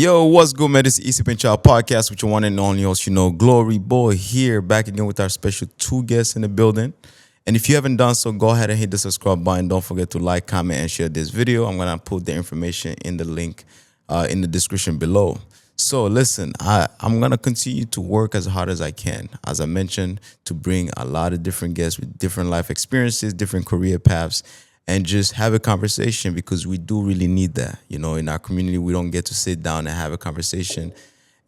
Yo, what's good, man? This is Easy Child Podcast with your one and only host, Glory Boy here, back again with our special two guests in the building. And if you haven't done so, go ahead and hit the subscribe button. Don't forget to like, comment, and share this video. I'm gonna put the information in the link in the description below. So listen, I'm gonna continue to work as hard as I can, as I mentioned, to bring a lot of different guests with different life experiences, different career paths, and just have a conversation because we do really need that. In our community, we don't get to sit down and have a conversation.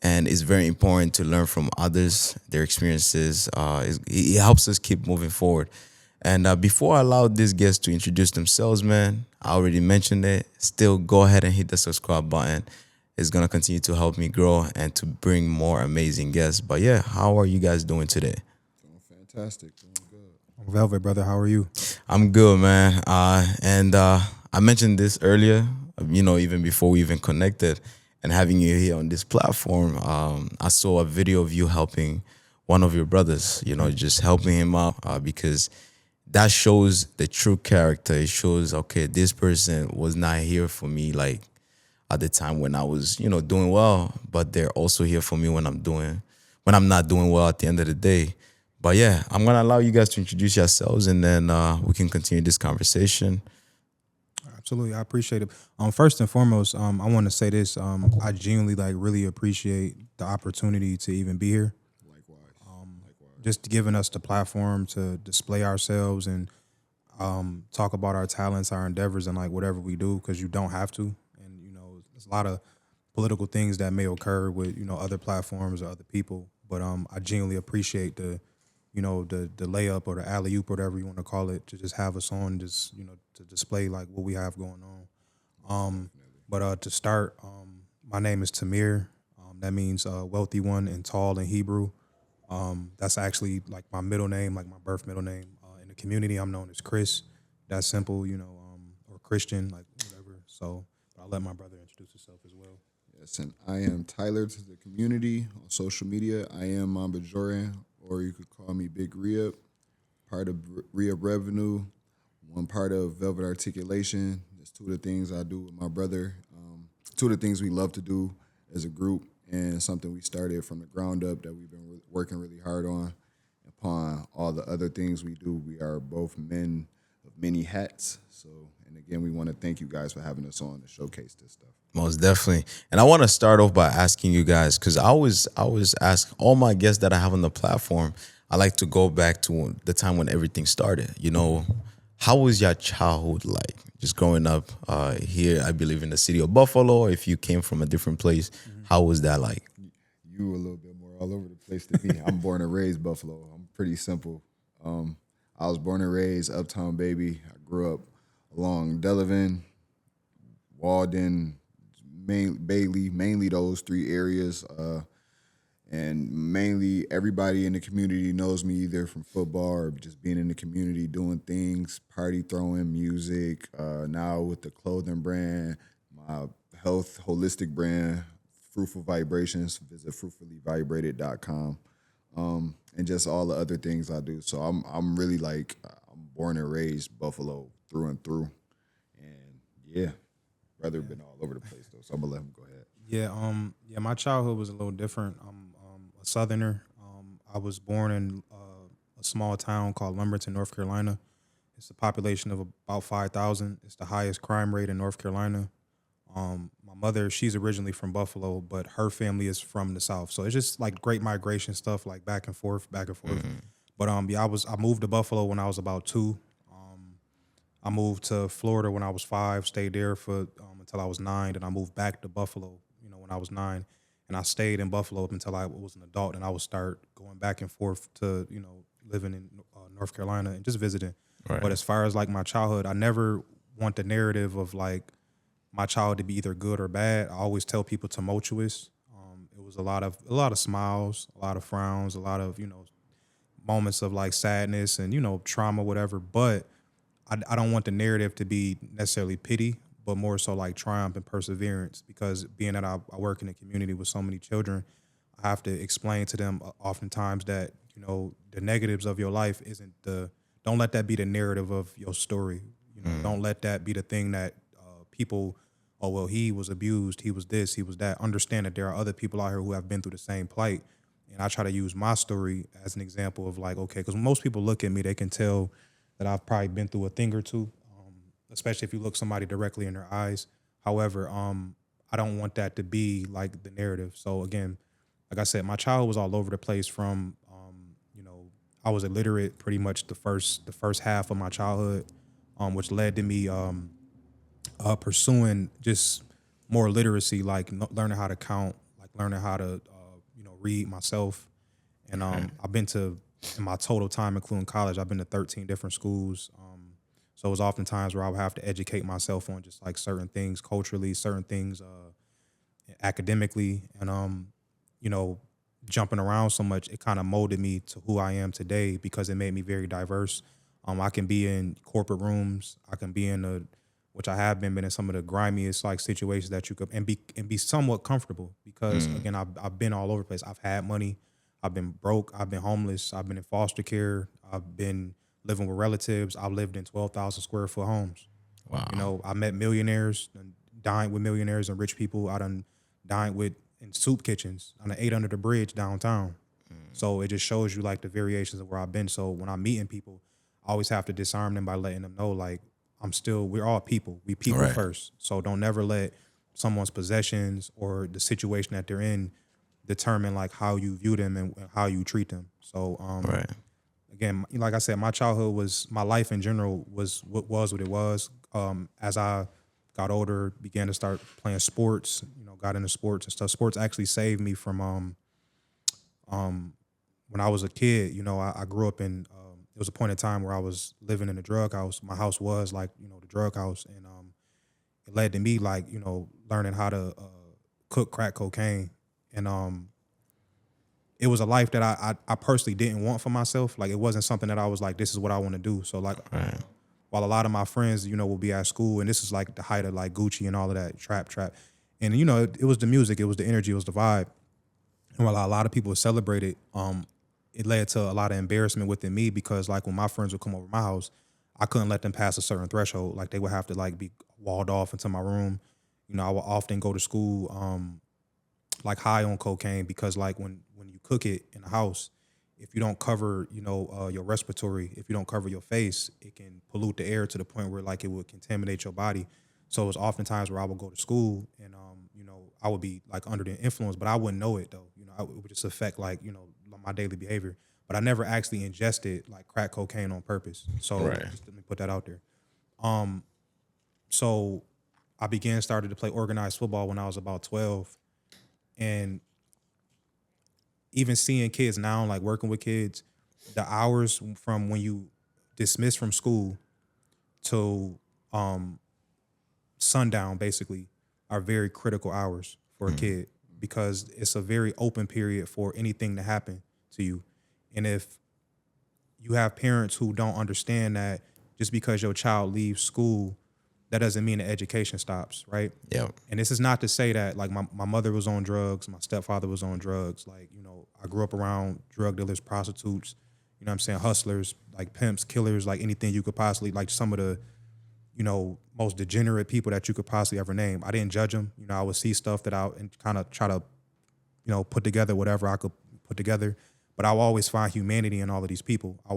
And it's very important to learn from others, their experiences. It helps us keep moving forward. And before I allow these guests to introduce themselves, man, I already mentioned it. Still, go ahead and hit the subscribe button. It's going to continue to help me grow and to bring more amazing guests. But yeah, how are you guys doing today? Doing fantastic. Doing good. Velvet, brother, how are you? I'm good, man. And I mentioned this earlier, even before we even connected, and having you here on this platform. I saw a video of you helping one of your brothers, just helping him out because that shows the true character. It shows, okay, this person was not here for me like at the time when I was, doing well, but they're also here for me when I'm not doing well at the end of the day. But yeah, I'm gonna allow you guys to introduce yourselves, and then we can continue this conversation. Absolutely, I appreciate it. First and foremost, I want to say this. I genuinely really appreciate the opportunity to even be here. Likewise. Just giving us the platform to display ourselves and talk about our talents, our endeavors, and whatever we do, because you don't have to. And there's a lot of political things that may occur with other platforms or other people, but I genuinely appreciate the layup or the alley oop, whatever you want to call it, to just have us on, just to display what we have going on. But to start, my name is Tamir. That means wealthy one and tall in Hebrew. That's actually my middle name, my birth middle name. In the community, I'm known as Chris. That's simple, or Christian, whatever. So I'll let my brother introduce himself as well. Yes, and I am Tyler to the community on social media. I am Bajoran, or you could call me Big Reup, part of Reup Revenue, one part of Velvet Articulation. That's two of the things I do with my brother. Two of the things we love to do as a group, and something we started from the ground up that we've been working really hard on. Upon all the other things we do, we are both men of many hats. So, and again, we want to thank you guys for having us on to showcase this stuff. Most definitely. And I want to start off by asking you guys, because I always ask all my guests that I have on the platform, I like to go back to the time when everything started. How was your childhood like? Just growing up here, I believe in the city of Buffalo, or if you came from a different place, how was that like? You were a little bit more all over the place than me. I'm born and raised Buffalo. I'm pretty simple. I was born and raised uptown, baby. I grew up along Delavan, Walden, Bailey, mainly those three areas. And mainly everybody in the community knows me either from football or just being in the community, doing things, party throwing, music. Now with the clothing brand, my health holistic brand, Fruitful Vibrations, visit fruitfullyvibrated.com. And just all the other things I do. So I'm really I'm born and raised Buffalo through and through. And yeah, brother been all over the place though. So I'm gonna let him go ahead. Yeah, my childhood was a little different. I'm a Southerner. I was born in a small town called Lumberton, North Carolina. It's a population of about 5,000. It's the highest crime rate in North Carolina. My mother, she's originally from Buffalo, but her family is from the South. So it's just great migration stuff, back and forth. But I moved to Buffalo when I was about 2. I moved to Florida when I was 5, stayed there for until I was 9, and I moved back to Buffalo, when I was 9. And I stayed in Buffalo up until I was an adult, and I would start going back and forth to, living in North Carolina and just visiting. Right. But as far as my childhood, I never want the narrative of my child to be either good or bad. I always tell people tumultuous. It was a lot of smiles, a lot of frowns, a lot of moments of sadness and trauma, whatever. But I don't want the narrative to be necessarily pity, but more so triumph and perseverance. Because being that I work in a community with so many children, I have to explain to them oftentimes that the negatives of your life isn't don't let that be the narrative of your story. Don't let that be the thing that people oh, well, he was abused, he was this, he was that. Understand that there are other people out here who have been through the same plight. And I try to use my story as an example of like, okay, because most people look at me, they can tell that I've probably been through a thing or two, especially if you look somebody directly in their eyes. However, I don't want that to be like the narrative. So again, like I said, my childhood was all over the place from, I was illiterate pretty much the first half of my childhood, which led to me pursuing just more literacy, like learning how to count, like learning how to read myself. And I've been to in my total time, including college, I've been to 13 different schools. So it was often times where I would have to educate myself on just like certain things culturally, certain things academically, and jumping around so much, it kind of molded me to who I am today because it made me very diverse. I can be in corporate rooms, I can be in which I have been in some of the grimiest like situations that you could and be somewhat comfortable because again I've been all over the place. I've had money, I've been broke, I've been homeless, I've been in foster care, I've been living with relatives, I've lived in 12,000 square foot homes. Wow. I met millionaires and dined with millionaires and rich people. I done dined with in soup kitchens. I done ate under the bridge downtown. So it just shows you like the variations of where I've been. So when I'm meeting people, I always have to disarm them by letting them know like we're all people. We people Right. first. So don't never let someone's possessions or the situation that they're in determine like how you view them and how you treat them. So Right. again, like I said, my life in general was what it was. As I got older, began to start playing sports, got into sports and stuff. Sports actually saved me from when I was a kid. I grew up in. There was a point in time where I was living in a drug house. My house was like the drug house, and it led to me like learning how to cook crack cocaine, and it was a life that I personally didn't want for myself. Like it wasn't something that I was like, this is what I want to do. So like Right. while a lot of my friends, will be at school, and this is like the height of like Gucci and all of that trap. And it was the music, it was the energy, it was the vibe. And while a lot of people celebrated, it led to a lot of embarrassment within me because like when my friends would come over my house, I couldn't let them pass a certain threshold. Like they would have to like be walled off into my room. I would often go to school like high on cocaine because like when you cook it in the house, if you don't cover your respiratory, if you don't cover your face, it can pollute the air to the point where like it would contaminate your body. So it was often times where I would go to school and I would be like under the influence, but I wouldn't know it though. It would just affect like my daily behavior. But I never actually ingested like crack cocaine on purpose. So Right. just let me put that out there. So I started to play organized football when I was about 12, and even seeing kids now, like working with kids, the hours from when you dismiss from school to sundown basically are very critical hours for a kid because it's a very open period for anything to happen to you. And if you have parents who don't understand that just because your child leaves school, that doesn't mean the education stops, right? Yeah. And this is not to say that like my mother was on drugs, my stepfather was on drugs. Like, I grew up around drug dealers, prostitutes, hustlers, like pimps, killers, like anything you could possibly, like some of the, most degenerate people that you could possibly ever name. I didn't judge them. I would see stuff that and kind of try to, put together whatever I could put together. But I will always find humanity in all of these people. I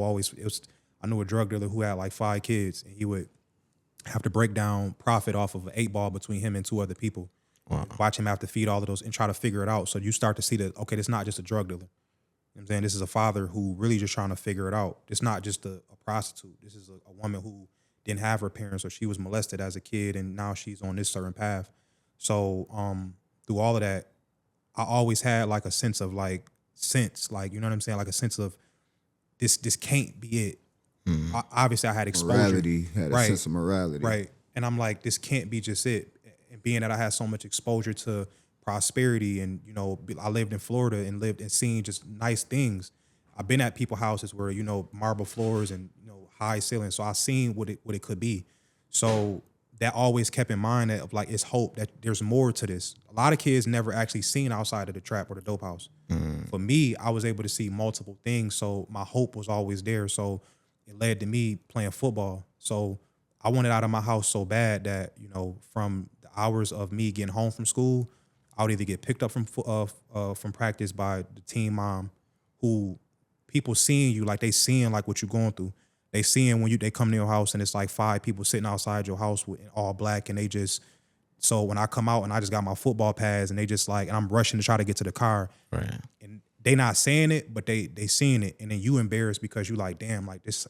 knew a drug dealer who had like 5 kids, and he would have to break down profit off of an 8 ball between him and 2 other people. Wow. Watch him have to feed all of those and try to figure it out. So you start to see that, okay, this is not just a drug dealer. You know what I'm saying? This is a father who really just trying to figure it out. It's not just a prostitute. This is a woman who didn't have her parents or she was molested as a kid and now she's on this certain path. So through all of that, I always had like a sense of like like, you know what I'm saying? Like a sense of this can't be it. Obviously I had exposure. Morality, had a Right. sense of morality. Right. And I'm like, this can't be just it. And being that I had so much exposure to prosperity and, I lived in Florida and lived and seen just nice things. I've been at people's houses where, marble floors and, high ceilings. So I seen what it could be. So that always kept in mind that of like, it's hope that there's more to this. A lot of kids never actually seen outside of the trap or the dope house. For me, I was able to see multiple things. So my hope was always there. So it led to me playing football. So I wanted out of my house so bad that, from the hours of me getting home from school, I would either get picked up from practice by the team mom, who people seeing you like they seeing like what you're going through. They seeing when they come to your house and it's like 5 people sitting outside your house with all black, and they just so when I come out and I just got my football pads and they just like, and I'm rushing to try to get to the car, Right. and they not saying it, but they seeing it, and then you embarrassed because you like, damn, like this,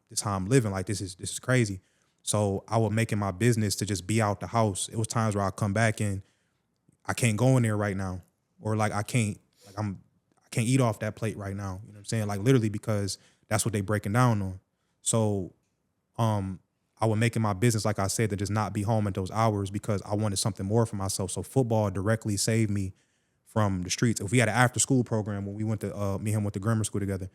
this how I'm living, like this is crazy. So I would make it my business to just be out the house. It was times where I come back and I can't go in there right now, or like I can't eat off that plate right now. You know what I'm saying? Like literally, because that's what they breaking down on. So I would make it my business, like I said, to just not be home at those hours because I wanted something more for myself. So football directly saved me from the streets. If we had an after school program when we went to me and him went to grammar school together,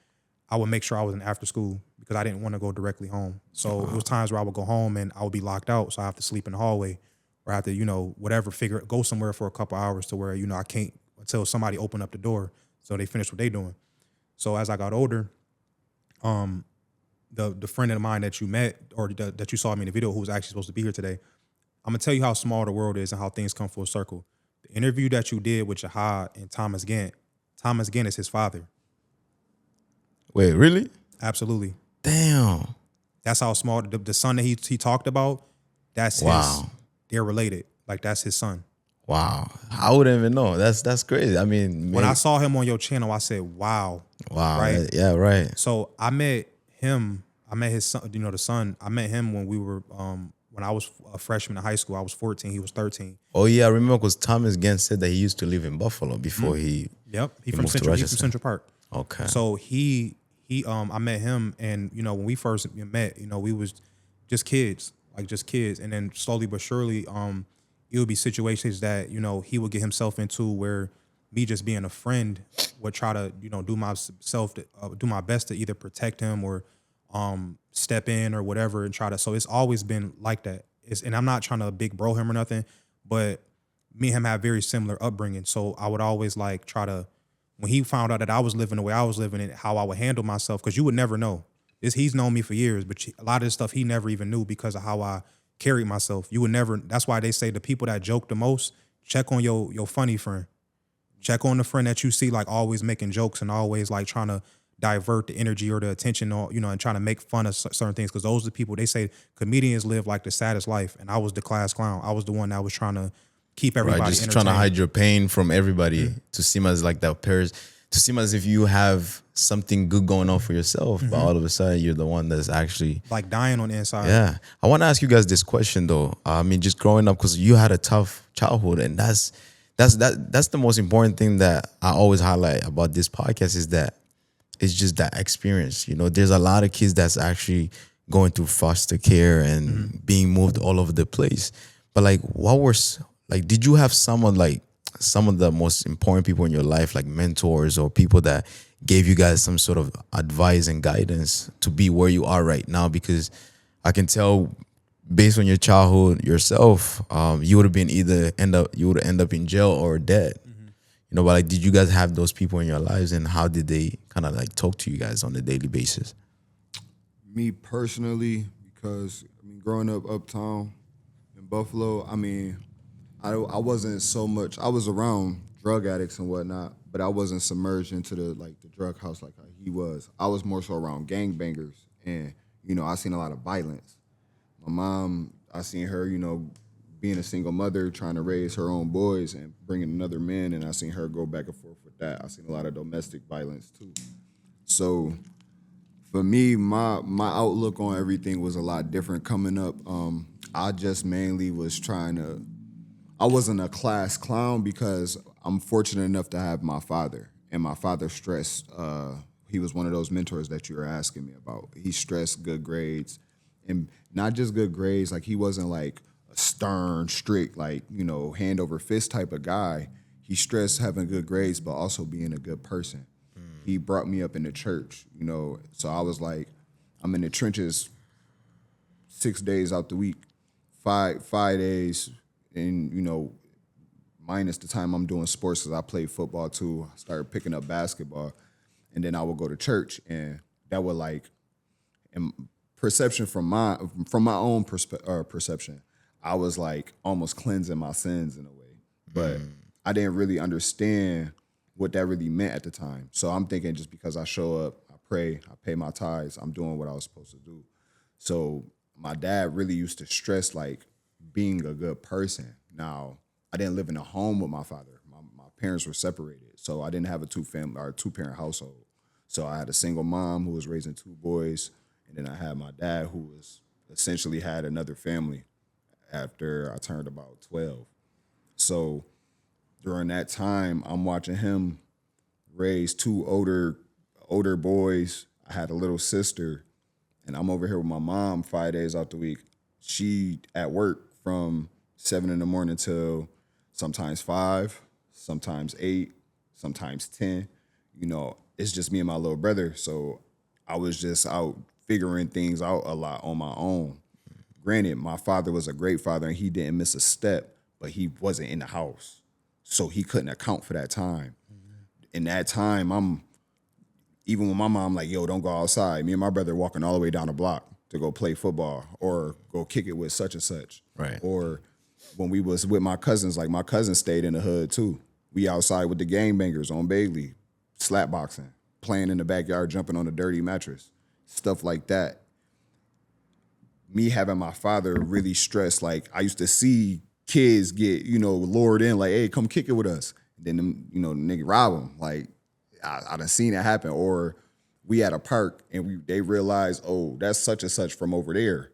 I would make sure I was in after school because I didn't want to go directly home. So it was times where I would go home and I would be locked out, so I have to sleep in the hallway, or I have to, whatever, go somewhere for a couple hours to where, I can't until somebody open up the door so they finish what they doing. So as I got older, the friend of mine that you met or that you saw me in the video, who was actually supposed to be here today, I'm gonna tell you how small the world is and how things come full circle. The interview that you did with Jahad and Thomas Gant is his father. Wait, really? Absolutely. Damn. That's how small the son that he talked about. That's Wow. his. They're related. Like that's his son. Wow. I wouldn't even know. That's crazy. I mean, When I saw him on your channel, I said, "Wow." wow. Right? Yeah, right. So I met him. I met his son. The son. I met him when we were when I was a freshman in high school. I was 14. He was 13. Oh yeah, I remember because Thomas Gant said that he used to live in Buffalo before he Yep. He from moved to Central. He's from Rochester. Central Park. Okay. So he I met him, and when we first met, we was just kids, and then slowly but surely, it would be situations that he would get himself into where me just being a friend would try to do my best to either protect him or step in or whatever and try to. So it's always been like that. And I'm not trying to big bro him or nothing, but me and him have very similar upbringing. So I would always like try to. When he found out that I was living the way I was living and how I would handle myself, because you would never know. He's known me for years, but a lot of this stuff he never even knew because of how I carried myself. You would never. That's why they say the people that joke the most, check on your funny friend. Check on the friend that you see like always making jokes and always like trying to divert the energy or the attention, or and trying to make fun of certain things. Because those are the people, they say comedians live like the saddest life, and I was the class clown. I was the one that was trying to keep everybody Right, just entertained. trying to hide your pain from everybody to seem as like that pairs, to seem as if you have something good going on for yourself, but all of a sudden you're the one that's actually Like dying on the inside. Yeah, I want to ask you guys this question though. I mean, just growing up, because you had a tough childhood, and that's the most important thing that I always highlight about this podcast is that it's just that experience. There's a lot of kids that's actually going through foster care and being moved all over the place. But like, did you have someone like some of the most important people in your life, like mentors or people that gave you guys some sort of advice and guidance to be where you are right now? Because I can tell based on your childhood yourself, you would have been you would end up in jail or dead. But like, did you guys have those people in your lives, and how did they kind of like talk to you guys on a daily basis? Me personally, because growing up uptown in Buffalo, I wasn't so much. I was around drug addicts and whatnot, but I wasn't submerged into the drug house like how he was. I was more so around gangbangers, and I seen a lot of violence. My mom, I seen her, being a single mother, trying to raise her own boys and bringing another man, and I seen her go back and forth with that. I seen a lot of domestic violence too. So for me, my outlook on everything was a lot different coming up. I just mainly was I wasn't a class clown because I'm fortunate enough to have my father, and my father stressed, he was one of those mentors that you were asking me about. He stressed good grades, and not just good grades, like he wasn't like a stern, strict, hand over fist type of guy. He stressed having good grades, but also being a good person. He brought me up in the church, so I was like, I'm in the trenches 6 days out the week, five days, and, minus the time I'm doing sports, because I played football too. I started picking up basketball, and then I would go to church, and that would in perception from my own perception, I was like almost cleansing my sins in a way. But I didn't really understand what that really meant at the time. So I'm thinking just because I show up, I pray, I pay my tithes, I'm doing what I was supposed to do. So my dad really used to stress like being a good person. Now, I didn't live in a home with my father. My parents were separated. So I didn't have a two parent household. So I had a single mom who was raising two boys, and then I had my dad who was essentially had another family after I turned about 12. So during that time, I'm watching him raise two older boys. I had a little sister, and I'm over here with my mom 5 days out the week. She at work from 7 in the morning till sometimes 5, sometimes 8, sometimes 10. You know, it's just me and my little brother. So I was just out figuring things out a lot on my own. Granted, my father was a great father and he didn't miss a step, but he wasn't in the house. So he couldn't account for that time. In that time, I'm even with my mom, like, yo, don't go outside. Me and my brother walking all the way down the block to go play football or go kick it with such and such. Right. Or when we was with my cousins, like my cousin stayed in the hood too. We outside with the gangbangers on Bailey, slap boxing, playing in the backyard, jumping on a dirty mattress, stuff like that. Me having my father really stressed, like I used to see kids get, lured in, like, hey, come kick it with us. Then them, the nigga rob them. Like, I done seen it happen. Or we at a park and they realize, oh, that's such and such from over there.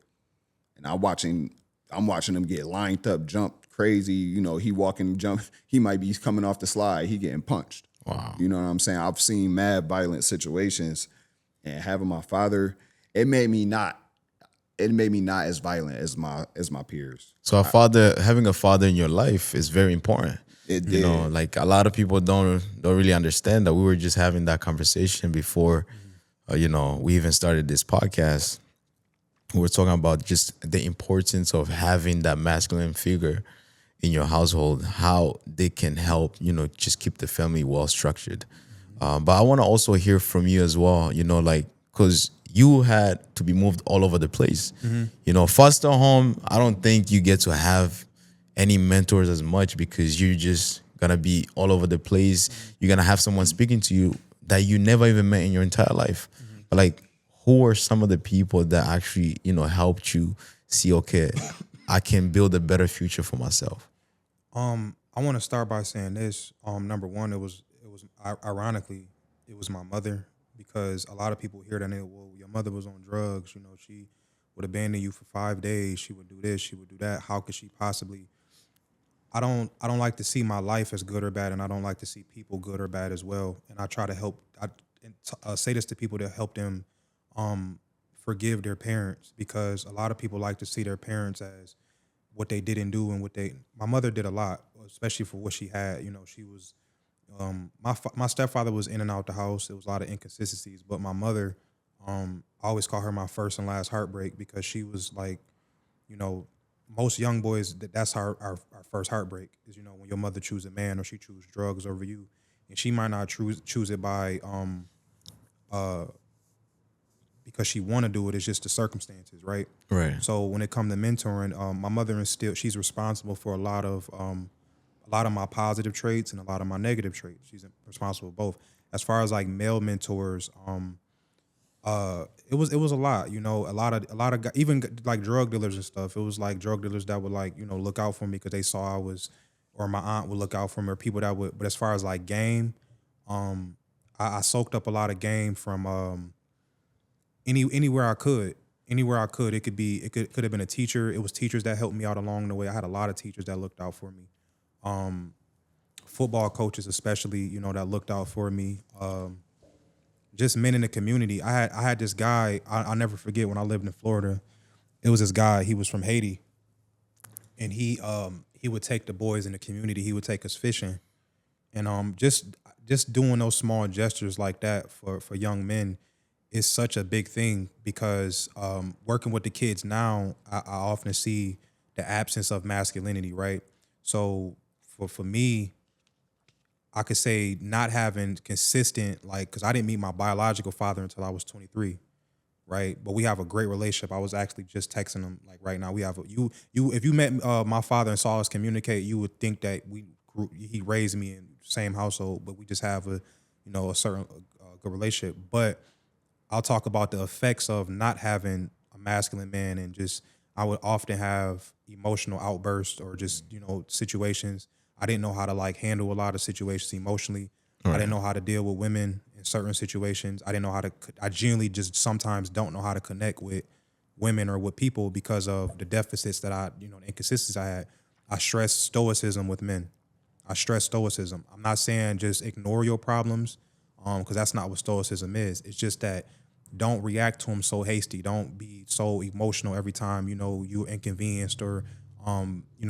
And I'm watching them get lined up, jump crazy. He walking, jump. He might be coming off the slide. He getting punched. Wow. You know what I'm saying? I've seen mad violent situations, and having my father, it made me not as violent as my peers. So having a father in your life is very important. It did. Like a lot of people don't really understand that. We were just having that conversation before, we even started this podcast. We were talking about just the importance of having that masculine figure in your household, how they can help, just keep the family well structured. But I want to also hear from you as well, because you had to be moved all over the place. Foster home, I don't think you get to have any mentors as much because you're just going to be all over the place. You're going to have someone speaking to you that you never even met in your entire life. But like, who are some of the people that actually, helped you see, okay, I can build a better future for myself? I want to start by saying this. Number one, it was ironically, it was my mother, because a lot of people hear that and they go, well, your mother was on drugs. She would abandon you for 5 days. She would do this. She would do that. How could she possibly? I don't like to see my life as good or bad, and I don't like to see people good or bad as well. And I try to help. I say this to people to help them forgive their parents, because a lot of people like to see their parents as what they didn't do and my mother did a lot, especially for what she had. She was, my stepfather was in and out the house. There was a lot of inconsistencies, but my mother, I always call her my first and last heartbreak, because she was like, most young boys, that's our first heartbreak is, when your mother chooses a man or she chooses drugs over you, and she might not choose it by, because she want to do it. It's just the circumstances, right? Right. So when it comes to mentoring, my mother she's responsible for a lot of my positive traits and a lot of my negative traits. She's responsible for both. As far as like male mentors, it was a lot. A lot of even like drug dealers and stuff. It was like drug dealers that would like look out for me because they saw I was, or my aunt would look out for me, or people that would. But as far as like game, I soaked up a lot of game from anywhere I could. Anywhere I could. It could have been a teacher. It was teachers that helped me out along the way. I had a lot of teachers that looked out for me. Football coaches especially, that looked out for me. Just men in the community. I had this guy, I'll never forget, when I lived in Florida. It was this guy, he was from Haiti. And he would take the boys in the community, he would take us fishing. And just doing those small gestures like that for young men is such a big thing, because working with the kids now, I often see the absence of masculinity, right? So for me, I could say not having consistent, like, because I didn't meet my biological father until I was 23. right? But we have a great relationship. I was actually just texting him like right now. We have if you met my father and saw us communicate, you would think that he raised me in the same household, but we just have a certain good relationship. But I'll talk about the effects of not having a masculine man, and just I would often have emotional outbursts or just situations. I didn't know how to like handle a lot of situations emotionally. I didn't know how to deal with women in certain situations. I didn't know how to. I genuinely just sometimes don't know how to connect with women or with people because of the deficits that the inconsistencies I had. I stress stoicism with men. I stress stoicism. I'm not saying just ignore your problems, because that's not what stoicism is. It's just that don't react to them so hasty. Don't be so emotional every time you're inconvenienced or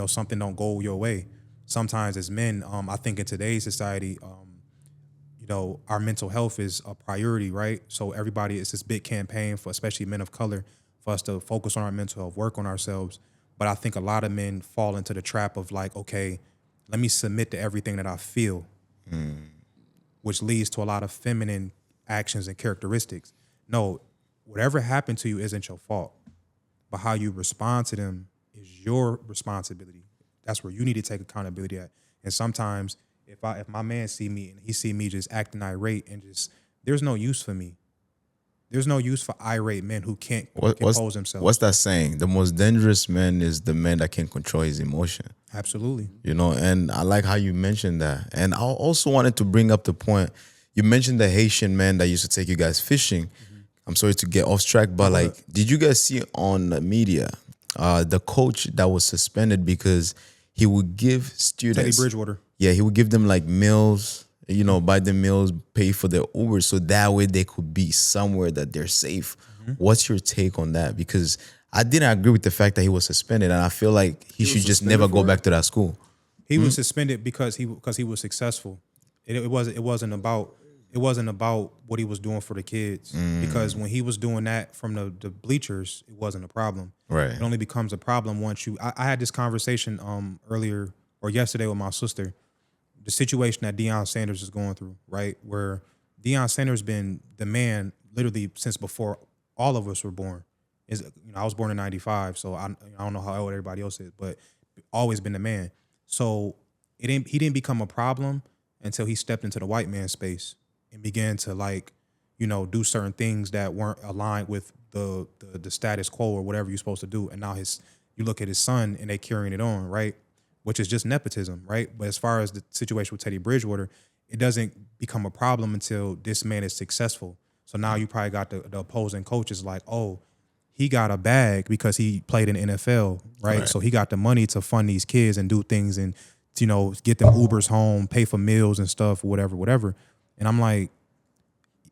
something don't go your way. Sometimes as men, I think in today's society, our mental health is a priority, right? So everybody, it's this big campaign for especially men of color for us to focus on our mental health, work on ourselves. But I think a lot of men fall into the trap of like, okay, let me submit to everything that I feel, which leads to a lot of feminine actions and characteristics. No, whatever happened to you isn't your fault, but how you respond to them is your responsibility. That's where you need to take accountability at. And sometimes if my man see me and he see me just acting irate and just, there's no use for me. There's no use for irate men who can't compose themselves. What's that saying? The most dangerous man is the man that can control his emotion. Absolutely. And I like how you mentioned that. And I also wanted to bring up the point. You mentioned the Haitian man that used to take you guys fishing. Mm-hmm. I'm sorry to get off track, but did you guys see on the media the coach that was suspended because he would give students Teddy Bridgewater. Yeah, he would give them like meals, buy them meals, pay for their Uber, so that way they could be somewhere that they're safe. Mm-hmm. What's your take on that? Because I didn't agree with the fact that he was suspended, and I feel like he should just never go back to that school. He was suspended because he was successful. It wasn't about what he was doing for the kids. Because when he was doing that from the bleachers, it wasn't a problem. Right. It only becomes a problem once you. I had this conversation earlier or yesterday with my sister. The situation that Deion Sanders is going through, right? Where Deion Sanders been the man literally since before all of us were born. I was born in '95, so I don't know how old everybody else is, but always been the man. So he didn't become a problem until he stepped into the white man space and began to do certain things that weren't aligned with the status quo or whatever you're supposed to do. And now you look at his son and they carrying it on, right? Which is just nepotism, right? But as far as the situation with Teddy Bridgewater, it doesn't become a problem until this man is successful. So now you probably got the opposing coaches like, oh, he got a bag because he played in the NFL, right? So he got the money to fund these kids and do things and, get them Ubers home, pay for meals and stuff, whatever. And I'm like,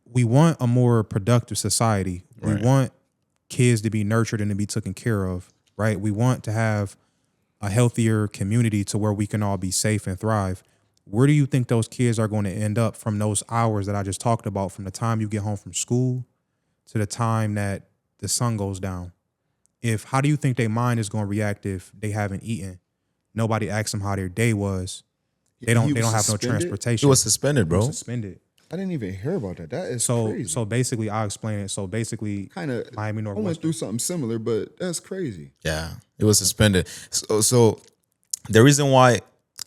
we want a more productive society. Right. We want kids to be nurtured and to be taken care of, right? We want to have a healthier community to where we can all be safe and thrive. Where do you think those kids are going to end up from those hours that I just talked about, from the time you get home from school to the time that the sun goes down? How do you think their mind is going to react if they haven't eaten? Nobody asks them how their day was. They don't have no transportation. He was suspended, bro. Suspended. I didn't even hear about that. That is crazy. So basically, I'll explain it. So basically, Miami Northwestern. I went through something similar, but that's crazy. Yeah, it was suspended. So the reason why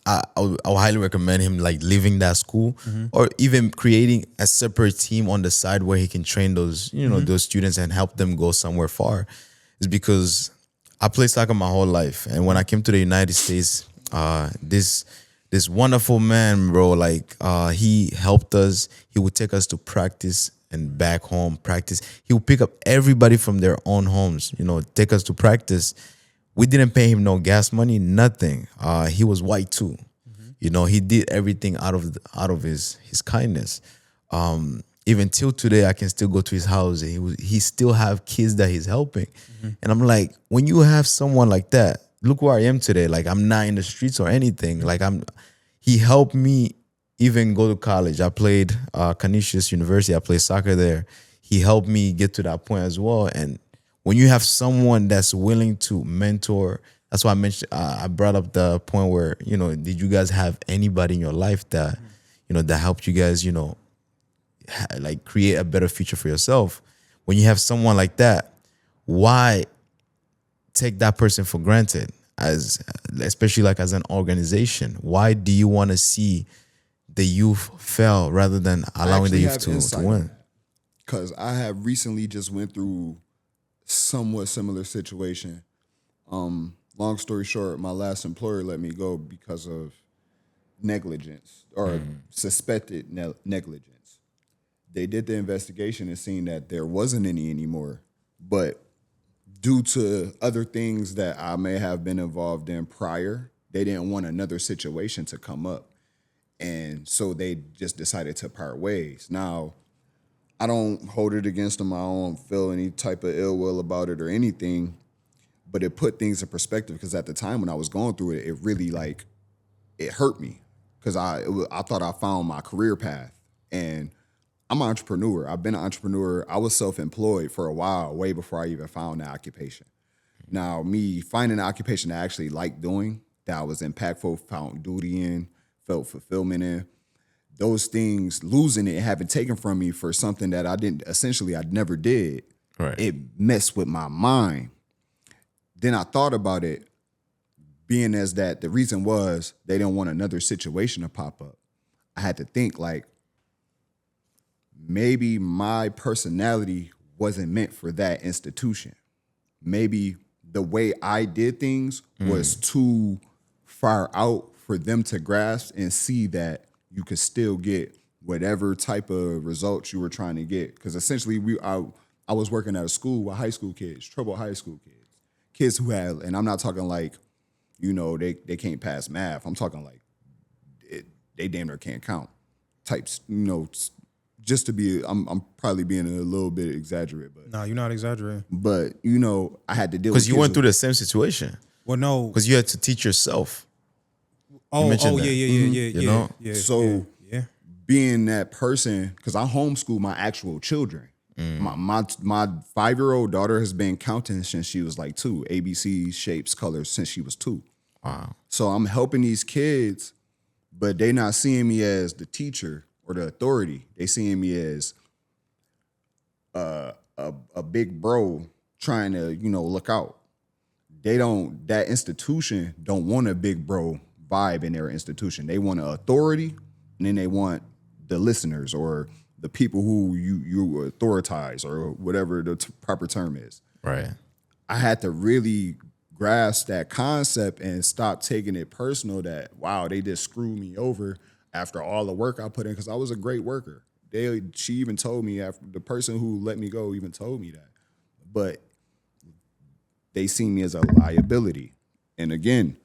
I would highly recommend him leaving that school, or even creating a separate team on the side where he can train those those students and help them go somewhere far, is because I played soccer my whole life, and when I came to the United States, this wonderful man, bro, he helped us. He would take us to practice and back home practice. He would pick up everybody from their own homes, take us to practice. We didn't pay him no gas money, nothing. He was white too. He did everything out of his kindness. Even till today, I can still go to his house. He still have kids that he's helping. And I'm like, when you have someone like that, look where I am today. I'm not in the streets or anything. He helped me even go to college. I played Canisius University. I played soccer there. He helped me get to that point as well. And when you have someone that's willing to mentor, that's why I mentioned. I brought up the point where did you guys have anybody in your life that that helped you guys create a better future for yourself? when you have someone like that, why take that person for granted, as especially like as an organization? Why do you want to see the youth fail rather than I allowing the actually youth have to insight on win? that because I have recently just went through somewhat similar situation. Long story short, my last employer let me go because of negligence or suspected negligence. They did the investigation and seen that there wasn't any anymore, but due to other things that I may have been involved in prior, they didn't want another situation to come up. And so they just decided to part ways. Now, I don't hold it against them. I don't feel any type of ill will about it or anything, but it put things in perspective because at the time when I was going through it, it really like, it hurt me because I thought I found my career path. And I'm an entrepreneur. I've been an entrepreneur. I was self-employed for a while, way before I even found that occupation. Now, me finding an occupation that I actually liked doing, that I was impactful, found duty in, felt fulfillment in, those things, losing it, having taken from me for something that I never did, Right. it messed with my mind. Then I thought about it, being as that the reason was they didn't want another situation to pop up. I had to think like, maybe my personality wasn't meant for that institution. Maybe the way I did things was too far out for them to grasp and see that you could still get whatever type of results you were trying to get. Because essentially, I was working at a school with high school kids, troubled high school kids who had, and I'm not talking like, they can't pass math. I'm talking like they damn near can't count types, just to be, I'm probably being a little bit exaggerated, No, you're not exaggerating. but I had to deal with Because you kids went through the same situation. Well, no. Because you had to teach yourself. Oh, mentioned yeah, that. yeah, yeah, yeah, You yeah, know? yeah. So- yeah. being that person, because I homeschool my actual children. My 5-year-old daughter has been counting since she was like 2, ABC, shapes, colors since she was 2. Wow. So I'm helping these kids, but they not seeing me as the teacher or the authority. They seeing me as a big bro trying to, look out. That institution don't want a big bro vibe in their institution. They want an authority, and then they want the listeners or the people who you authoritize or whatever the proper term is. Right. I had to really grasp that concept and stop taking it personal that, wow, they just screwed me over after all the work I put in, because I was a great worker. She even told me, after the person who let me go even told me that. But they see me as a liability. And again,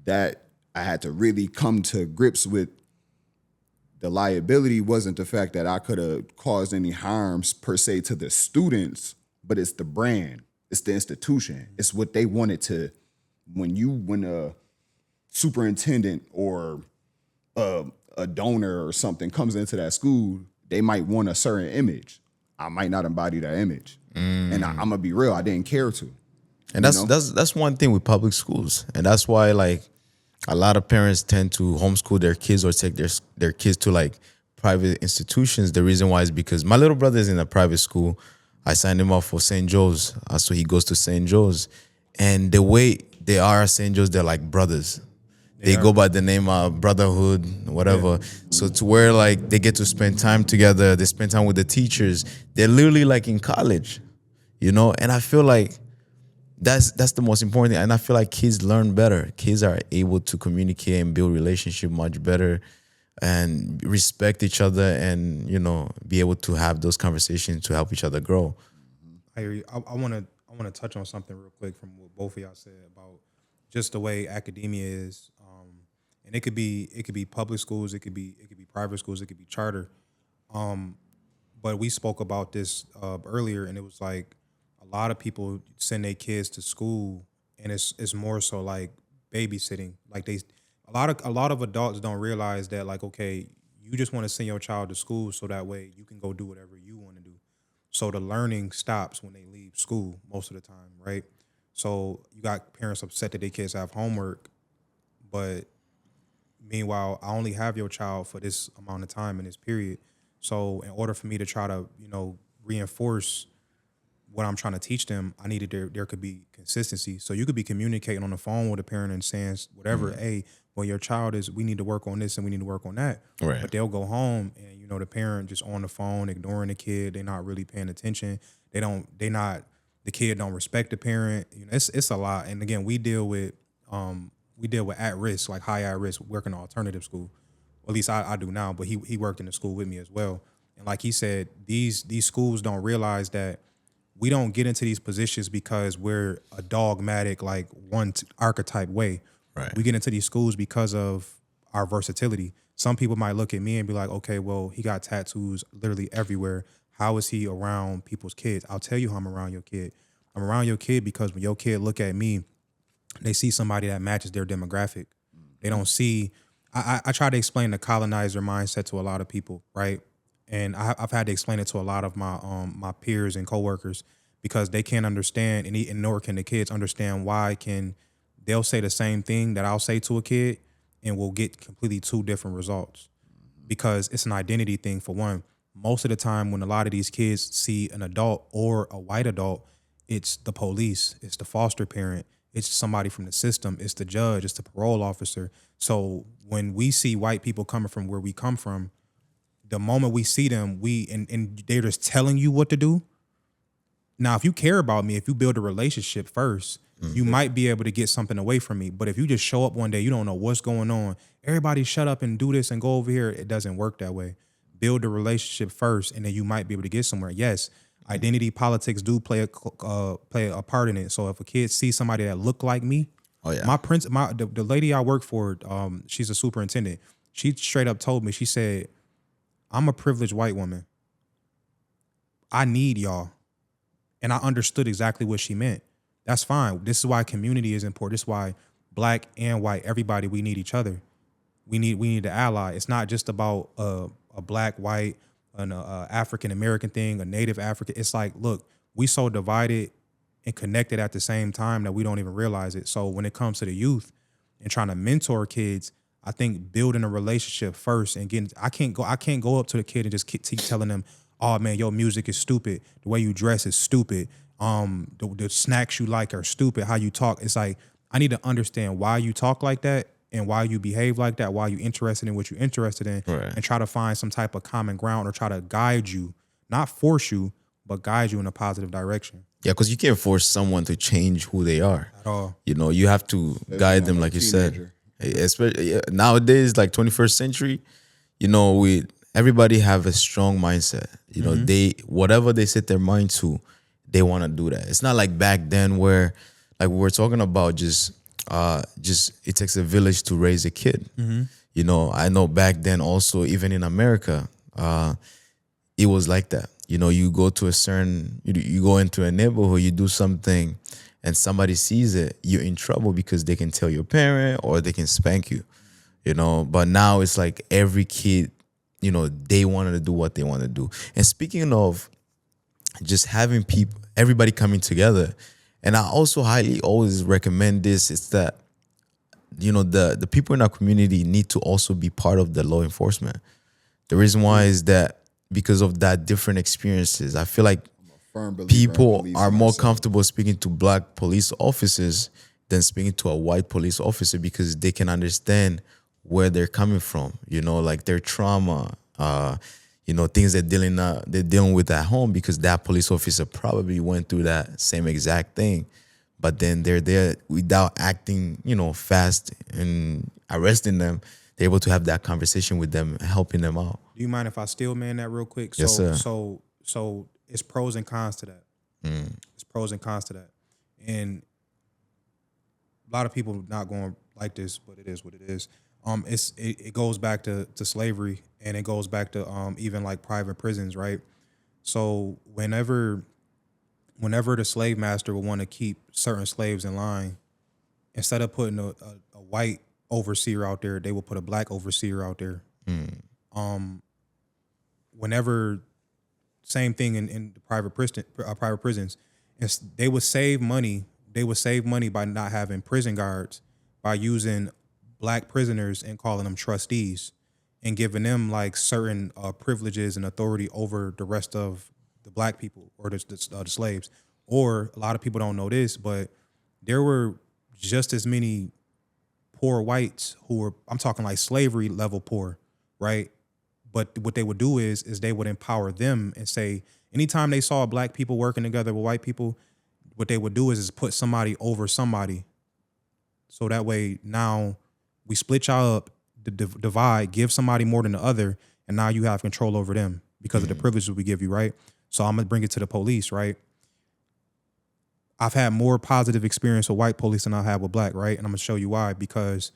that I had to really come to grips with. The liability wasn't the fact that I could have caused any harms per se to the students, but it's the brand, it's the institution, it's what they wanted to. When a superintendent or a donor or something comes into that school, they might want a certain image. I might not embody that image, and I'm gonna be real, I didn't care to. And that's one thing with public schools. And that's why like a lot of parents tend to homeschool their kids or take their kids to like private institutions. The reason why is because my little brother is in a private school. I signed him up for St. Joe's. So he goes to St. Joe's. And the way they are at St. Joe's, they're like brothers. They go by the name of brotherhood, whatever. Yeah. So to where like they get to spend time together, they spend time with the teachers. They're literally like in college, And I feel like that's the most important thing. And I feel like kids learn better. Kids are able to communicate and build relationship much better and respect each other and, be able to have those conversations to help each other grow. I hear you. I want to touch on something real quick from what both of y'all said about just the way academia is. And it could be public schools, it could be private schools, it could be charter. But we spoke about this earlier, and it was like a lot of people send their kids to school, and it's more so like babysitting. Like a lot of adults don't realize that, like, okay, you just want to send your child to school so that way you can go do whatever you want to do. So the learning stops when they leave school most of the time, right? So you got parents upset that their kids have homework, but meanwhile, I only have your child for this amount of time in this period. So in order for me to try to, reinforce what I'm trying to teach them, I needed there could be consistency. So you could be communicating on the phone with a parent and saying whatever, hey, well, your child is, we need to work on this and we need to work on that. Right. But they'll go home and the parent just on the phone, ignoring the kid. They're not really paying attention. The kid don't respect the parent. It's a lot. And again, we deal with at risk, like high at risk, working in alternative school. Well, at least I do now, but he worked in the school with me as well. And like he said, these schools don't realize that we don't get into these positions because we're a dogmatic, like archetype way. Right. We get into these schools because of our versatility. Some people might look at me and be like, okay, well, he got tattoos literally everywhere. How is he around people's kids? I'll tell you how I'm around your kid. I'm around your kid because when your kid look at me, they see somebody that matches their demographic. They don't see, I try to explain the colonizer mindset to a lot of people, right? And I've had to explain it to a lot of my peers and coworkers because they can't understand, and nor can the kids understand why they'll say the same thing that I'll say to a kid and we'll get completely two different results because it's an identity thing for one. Most of the time when a lot of these kids see an adult or a white adult, it's the police, it's the foster parent, it's somebody from the system, it's the judge, it's the parole officer. So when we see white people coming from where we come from, the moment we see them, and they're just telling you what to do. Now, if you care about me, if you build a relationship first, you might be able to get something away from me. But if you just show up one day, you don't know what's going on. Everybody shut up and do this and go over here. It doesn't work that way. Build a relationship first, and then you might be able to get somewhere. Yes, identity politics do play a part in it. So if a kid sees somebody that look like me, Oh yeah. the lady I work for, she's a superintendent. She straight up told me, she said, I'm a privileged white woman. I need y'all. And I understood exactly what she meant. That's fine. This is why community is important. This is why black and white, everybody, we need each other. We need to ally. It's not just about a black, white, an African American thing, a Native African. It's like, look, we so divided and connected at the same time that we don't even realize it. So when it comes to the youth and trying to mentor kids, I think building a relationship first and getting, I can't go up to the kid and just keep telling them, oh man, your music is stupid. The way you dress is stupid. The snacks you like are stupid. How you talk. It's like, I need to understand why you talk like that and why you behave like that, why you're interested in what you're interested in, Right. and try to find some type of common ground or try to guide you, not force you, but guide you in a positive direction. Yeah, because you can't force someone to change who they are. At all. You have to guide them, like you said. Especially nowadays, like 21st century, everybody have a strong mindset. They whatever they set their mind to, they want to do that. It's not like back then where, like we were talking about, just it takes a village to raise a kid. I know back then also, even in America, it was like that. You go to you go into a neighborhood, you do something, and somebody sees it, you're in trouble because they can tell your parent or they can spank you. But now it's like every kid, they wanted to do what they want to do. And speaking of just having everybody coming together, and I also highly always recommend this, it's that, the people in our community need to also be part of the law enforcement. The reason why is that because of that different experiences, I feel like people are more comfortable speaking to black police officers than speaking to a white police officer because they can understand where they're coming from, like their trauma, things they're dealing with at home, because that police officer probably went through that same exact thing. But then they're there without acting, fast and arresting them. They're able to have that conversation with them, helping them out. Do you mind if I still man that real quick? Yes, sir. So it's pros and cons to that. It's pros and cons to that. And a lot of people not going like this, but it is what it is. It goes back to slavery, and it goes back to even like private prisons, right? So whenever the slave master would want to keep certain slaves in line, instead of putting a white overseer out there, they would put a black overseer out there. Whenever, same thing in the private prisons, they would save money. They would save money by not having prison guards, by using black prisoners and calling them trustees and giving them like certain privileges and authority over the rest of the black people or the slaves. Or a lot of people don't know this, but there were just as many poor whites who were, I'm talking like slavery level poor, right? But what they would do is they would empower them and say, anytime they saw black people working together with white people, what they would do is put somebody over somebody. So that way now we split y'all up, divide, give somebody more than the other, and now you have control over them because of the privileges we give you, right? So I'm gonna bring it to the police, right? I've had more positive experience with white police than I have with black, right? And I'm gonna show you why. Because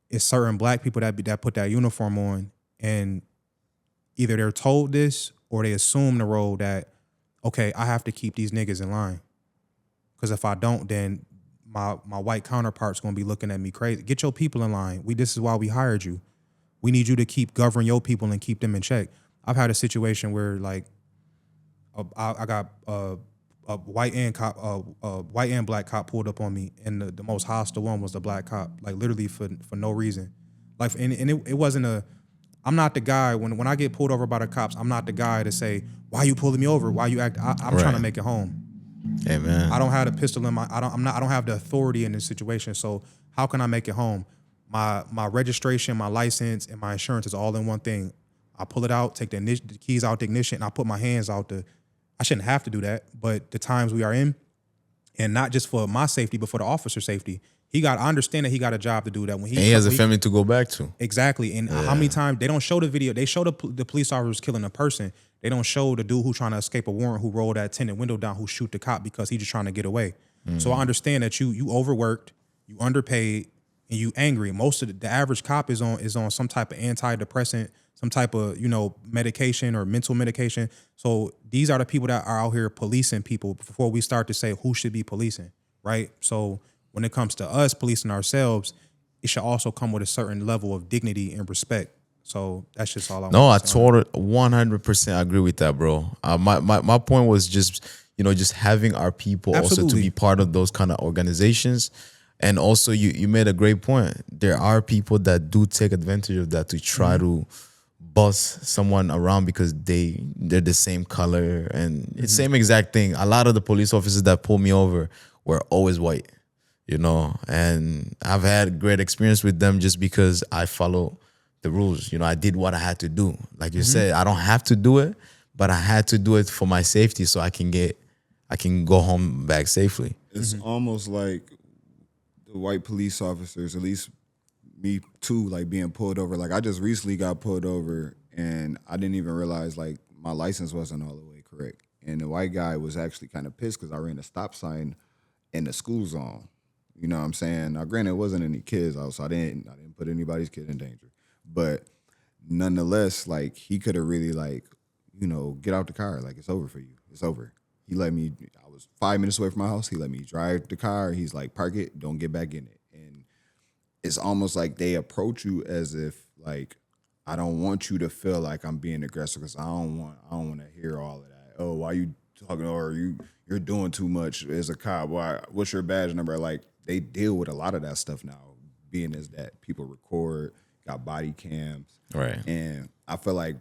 it's certain black people that put that uniform on, and either they're told this or they assume the role that, okay, I have to keep these niggas in line. Because if I don't, then my white counterpart's gonna be looking at me crazy. Get your people in line. This is why we hired you. We need you to keep govern your people and keep them in check. I've had a situation where like I got a white and black cop pulled up on me, and the most hostile one was the black cop, like literally for no reason. Like, and it wasn't a, I'm not the guy, when I get pulled over by the cops, I'm not the guy to say, why you pulling me over? Why you act, I'm trying to make it home. Amen. I don't have the pistol in my, I don't have the authority in this situation. So how can I make it home? My registration, my license, and my insurance is all in one thing. I pull it out, take the keys out the ignition, and I put my hands out I shouldn't have to do that, but the times we are in, and not just for my safety, but for the officer's safety, I understand that he got a job to do that. When he has a family to go back to. Exactly. And how many times, they don't show the video, they show the police officers killing a person. They don't show the dude who trying to escape a warrant, who rolled that tinted window down, who shoot the cop because he just trying to get away. So I understand that you overworked, you underpaid, and you angry. Most of the average cop is on some type of antidepressant, some type of, medication or mental medication. So these are the people that are out here policing people before we start to say who should be policing, right? So when it comes to us policing ourselves, it should also come with a certain level of dignity and respect. So that's just all I want No, I to say. 100% agree with that, bro. My point was just, just having our people also to Absolutely. be part of those kind of organizations. And also you made a great point. There are people that do take advantage of that to try to bust someone around because they're the same color and it's same exact thing. A lot of the police officers that pulled me over were always white, and I've had great experience with them just because I follow the rules. I did what I had to do. Like you said, I don't have to do it, but I had to do it for my safety so I can go home back safely. It's almost like the white police officers, at least me too, like being pulled over. Like I just recently got pulled over and I didn't even realize like my license wasn't all the way correct. And the white guy was actually kind of pissed because I ran a stop sign in the school zone. You know what I'm saying? Now, granted, it wasn't any kids out, so I didn't put anybody's kid in danger. But nonetheless, like he could have really like, get out the car. Like it's over for you. It's over. He let me. I was 5 minutes away from my house. He let me drive the car. He's like, park it. Don't get back in it. And it's almost like they approach you as if like, I don't want you to feel like I'm being aggressive because I don't want to hear all of that. Oh, why you talking, or you're doing too much as a cop? Why? What's your badge number? Like they deal with a lot of that stuff now, being as that people record, got body cams, Right. and I feel like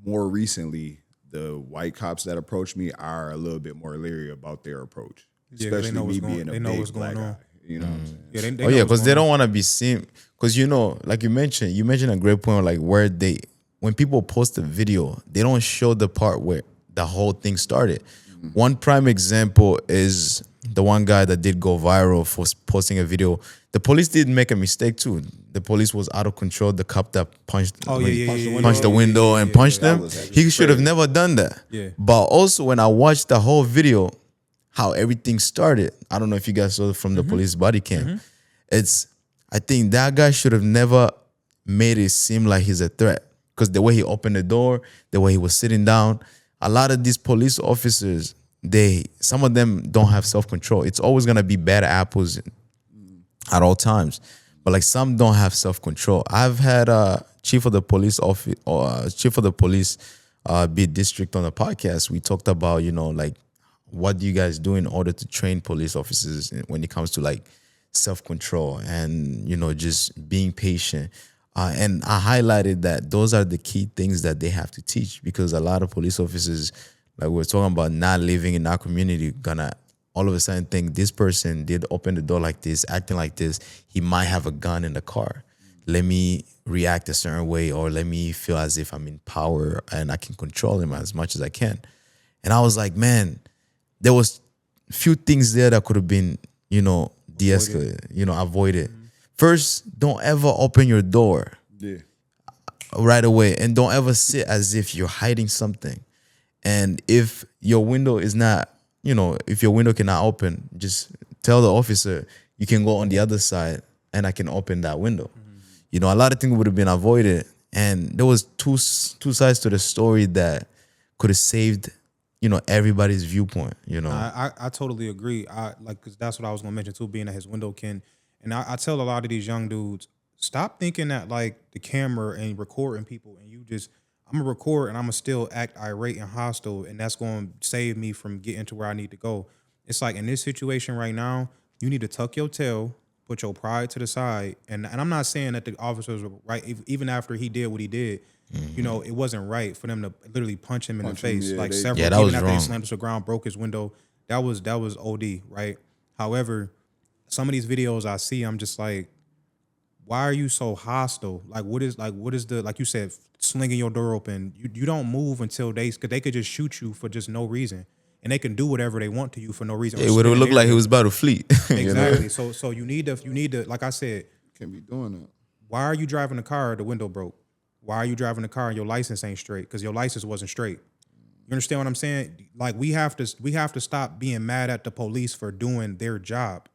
more recently the white cops that approach me are a little bit more leery about their approach, Yeah, 'cause they especially know me what's being a they know big what's going black on. guy. You know what I'm saying? Yeah, they Oh know yeah, what's because they going don't on. want to be seen. Because like you mentioned a great point. Like when people post a video, they don't show the part where the whole thing started. One prime example is the one guy that did go viral for posting a video. The police did make a mistake too. The police was out of control. The cop that punched the window and punched That them. was actually He should have crazy. never done that. Yeah. But also when I watched the whole video, how everything started. I don't know if you guys saw it from the police body cam. I think that guy should have never made it seem like he's a threat. Because the way he opened the door, the way he was sitting down, a lot of these police officers, some of them don't have self-control. It's always gonna be bad apples at all times. But like some don't have self-control. I've had chief of the police office or chief of the police beat district on the podcast. We talked about, like what do you guys do in order to train police officers when it comes to like self-control and, just being patient. And I highlighted that those are the key things that they have to teach, because a lot of police officers, like we're talking about, not living in our community, gonna all of a sudden think this person did open the door like this, acting like this. He might have a gun in the car. Let me react a certain way, or let me feel as if I'm in power and I can control him as much as I can. And I was like, man, there was few things there that could have been, de-escalated, avoided. First, don't ever open your door Yeah. right away, and don't ever sit as if you're hiding something. And if your window is not, if your window cannot open, just tell the officer you can go on the other side and I can open that window. A lot of things would have been avoided, and there was two sides to the story that could have saved, everybody's viewpoint. I totally agree. Because that's what I was gonna mention too, being at his window can, and I tell a lot of these young dudes, stop thinking that like the camera and recording people and you just, I'm gonna record and I'm gonna still act irate and hostile, and that's gonna save me from getting to where I need to go. It's like in this situation right now, you need to tuck your tail, put your pride to the side, and I'm not saying that the officers were right, even after he did what he did. It wasn't right for them to literally punch him in the Punch him, face. yeah, Like they- several, Yeah, that even was after they wrong. slammed to the ground, broke his window. That was OD, right? However, some of these videos I see, I'm just like, why are you so hostile? Like, what is the, like you said, slinging your door open? You don't move until because they could just shoot you for just no reason, and they can do whatever they want to you for no reason. or It would have spin looked a like he narrative. was about to flee. Exactly. So you need to, like I said, Can't be doing that. why are you driving the car? The window broke. Why are you driving the car and your license ain't straight? Because your license wasn't straight. You understand what I'm saying? Like we have to stop being mad at the police for doing their job.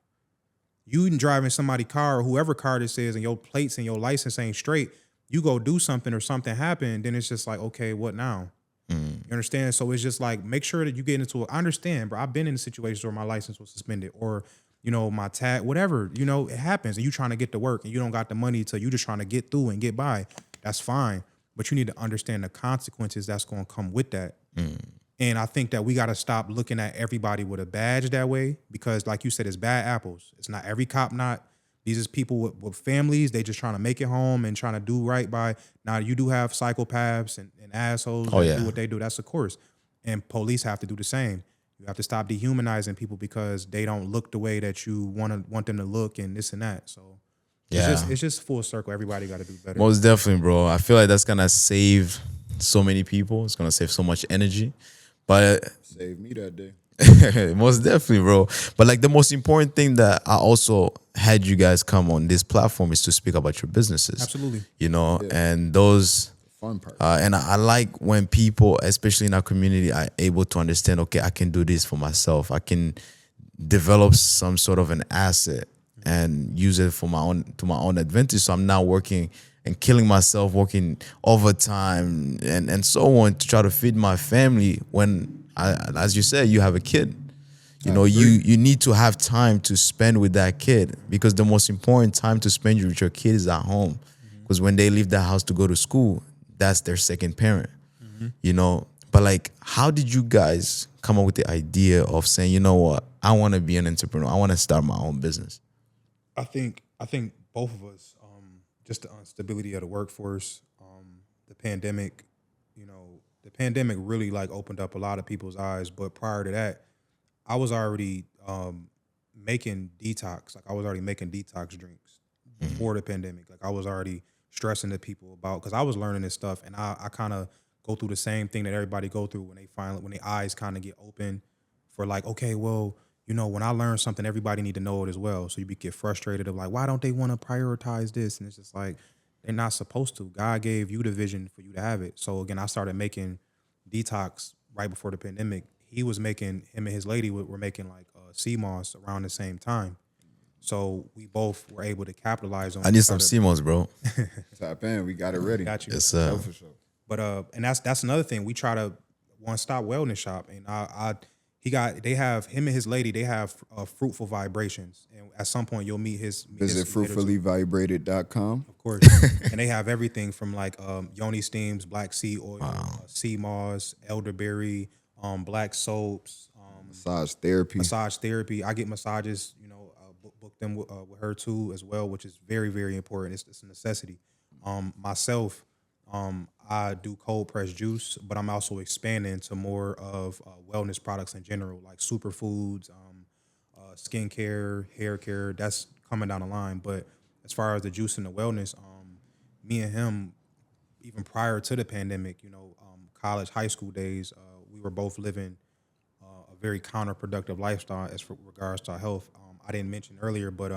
You driving somebody's car or whoever car this is, and your plates and your license ain't straight. You go do something or something happened, then it's just like, okay, what now? You understand? So it's just like, make sure that you get into it. I understand, bro. I've been in situations where my license was suspended, or my tag, whatever. It happens, and you trying to get to work and you don't got the money to. You just trying to get through and get by. That's fine, but you need to understand the consequences that's going to come with that. And I think that we got to stop looking at everybody with a badge that way, because, like you said, it's bad apples. It's not every cop. Not these is people with families. They just trying to make it home and trying to do right by. Now you do have psychopaths and assholes that yeah. do what they do. That's of course, and police have to do the same. You have to stop dehumanizing people because they don't look the way that you want them to look, and this and that. So Yeah. it's just full circle. Everybody got to do better. Most definitely, bro. I feel like that's gonna save so many people. It's gonna save so much energy. But Saved me that day. most definitely, bro. But like the most important thing that I also had you guys come on this platform is to speak about your businesses. Absolutely. And those. Fun part. And I like when people, especially in our community, are able to understand, okay, I can do this for myself. I can develop some sort of an asset and use it for my own advantage. So I'm not working and killing myself, working overtime and so on to try to feed my family when, as you said, you have a kid. You need to have time to spend with that kid, because the most important time to spend with your kid is at home. Because when they leave the house to go to school, that's their second parent. But like, how did you guys come up with the idea of saying, you know what, I want to be an entrepreneur. I want to start my own business. I think both of us, just the instability of the workforce, the pandemic, the pandemic really like opened up a lot of people's eyes. But prior to that, I was already making detox. Like I was already making detox drinks before the pandemic. Like I was already stressing to people about, because I was learning this stuff, and I kind of go through the same thing that everybody go through when their eyes kind of get open for like, okay, well, when I learn something, everybody need to know it as well. So you get frustrated of like, why don't they want to prioritize this? And it's just like, they're not supposed to. God gave you the vision for you to have it. So again, I started making detox right before the pandemic. Him and his lady were making like sea moss around the same time. So we both were able to capitalize on. I need some CMOS, bro. Tap in. We got it ready. Got you. Yes, sir. Oh, for sure. But and that's another thing. We try to one stop wellness shop, and him and his lady. They have fruitful vibrations, and at some point you'll meet his. Visit fruitfullyvibrated.com. Of course, and they have everything from like yoni steams, black sea oil, sea moss, elderberry, black soaps, Massage therapy. I get massages. Book them with her too as well, which is very, very important. It's a necessity. Myself, I do cold pressed juice, but I'm also expanding to more of wellness products in general, like superfoods, skincare, hair care. That's coming down the line. But as far as the juice and the wellness, me and him, even prior to the pandemic, college, high school days, we were both living a very counterproductive lifestyle as for regards to our health. I didn't mention earlier, but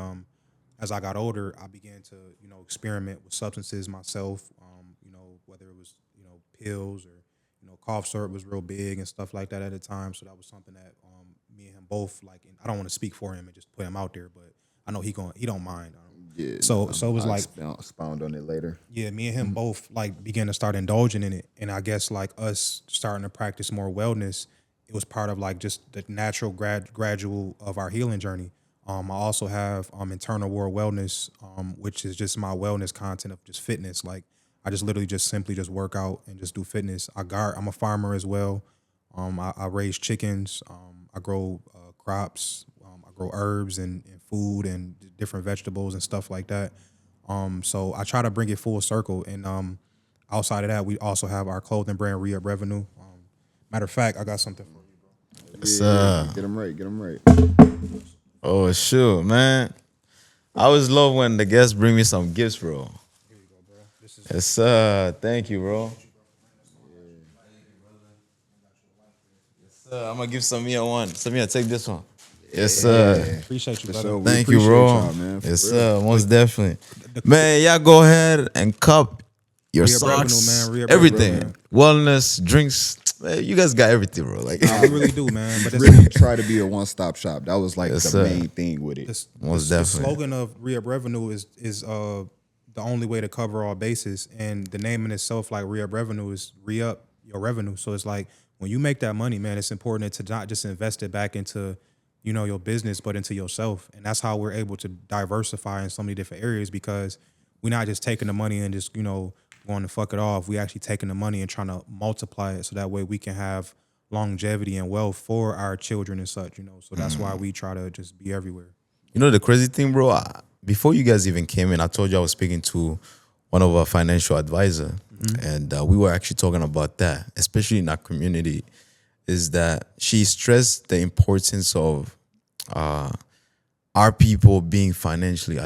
as I got older, I began to experiment with substances myself. Whether it was pills or cough syrup was real big and stuff like that at the time. So that was something that me and him both like. And I don't want to speak for him and just put him out there, but I know he don't mind. Yeah. So it was I'll like expound on it later. yeah, me and him both like began to start indulging in it, and I guess like us starting to practice more wellness, it was part of like just the natural gradual of our healing journey. I also have internal world wellness, which is just my wellness content of just fitness. Like I just literally just simply just work out and just do fitness. I'm a farmer as well. I raise chickens. I grow crops. I grow herbs and food and different vegetables and stuff like that. So I try to bring it full circle. And outside of that, we also have our clothing brand, Reup Revenue. Matter of fact, I got something for you, bro. Yes, Get them right. Get them right. Oh, sure, man. I always love when the guests bring me some gifts, bro. Here you go, bro. This is Yes, sir. Thank you, bro. Yes, sir. I'm gonna give Samia one. Samia, take this one. Yes, sir. appreciate you, For brother. sure. We Thank you, appreciate bro. y'all, man, for Yes, real. sir. Most definitely. Man, y'all go ahead and cup your Reup Revenue, socks, man. Reup everything. Revenue. Wellness, drinks. Man, you guys got everything, bro. Like, We really do, man. But it's Really try to be a one-stop shop. That was like Yes, the sir. main thing with it. Most the definitely. slogan of Reup Revenue is the only way to cover all bases, and the name in itself, like Reup Revenue, is re-up your revenue. So it's like when you make that money, man, it's important to not just invest it back into your business, but into yourself, and that's how we're able to diversify in so many different areas because we're not just taking the money and just going to fuck it off. We actually taking the money and trying to multiply it so that way we can have longevity and wealth for our children and such. So that's why we try to just be everywhere. You know the crazy thing, bro? Before you guys even came in, I told you I was speaking to one of our financial advisor, and we were actually talking about that, especially in our community, is that she stressed the importance of our people being financially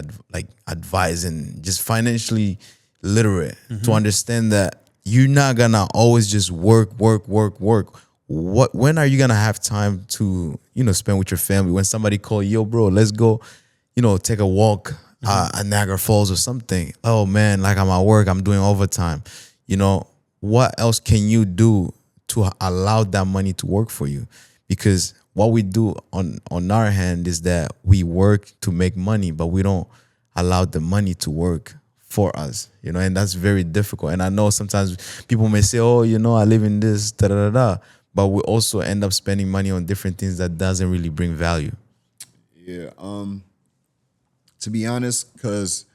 advised and just financially literate to understand that you're not gonna always just work. When are you gonna have time to spend with your family? When somebody call you, yo, bro, let's go, take a walk at Niagara Falls or something. Oh man, like I'm at work, I'm doing overtime. What else can you do to allow that money to work for you? Because what we do on our hand is that we work to make money, but we don't allow the money to work for us, and that's very difficult. And I know sometimes people may say, oh, I live in this, da da da da, but we also end up spending money on different things that doesn't really bring value. Yeah. To be honest, because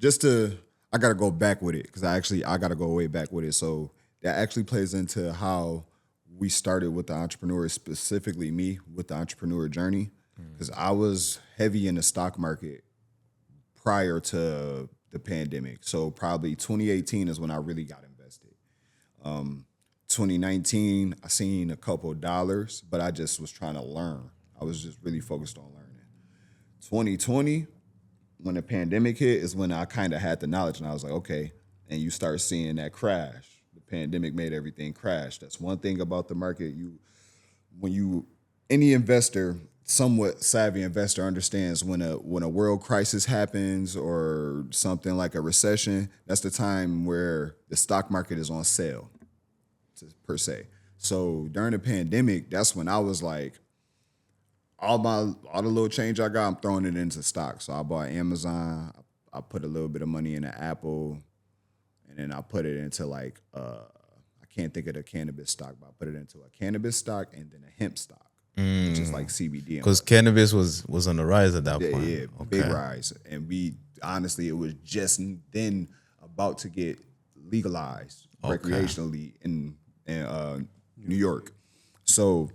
I gotta go back with it because I gotta go way back with it. So that actually plays into how we started with the entrepreneur, specifically me with the entrepreneur journey, because I was heavy in the stock market prior to the pandemic. So probably 2018 is when I really got invested. 2019, I seen a couple of dollars, but I just was trying to learn. I was just really focused on learning. 2020, when the pandemic hit, is when I kind of had the knowledge, and I was like, okay, and you start seeing that crash. The pandemic made everything crash. That's one thing about the market. Any investor, somewhat savvy investor, understands when a world crisis happens or something like a recession, that's the time where the stock market is on sale, per se. So during the pandemic, that's when I was like, all the little change I got, I'm throwing it into stock. So I bought Amazon. I put a little bit of money into Apple, and then I put it into I can't think of the cannabis stock, but I put it into a cannabis stock and then a hemp stock, which is like CBD. Because cannabis was on the rise at that point. Yeah, big rise. And it was just then about to get legalized recreationally in New York. So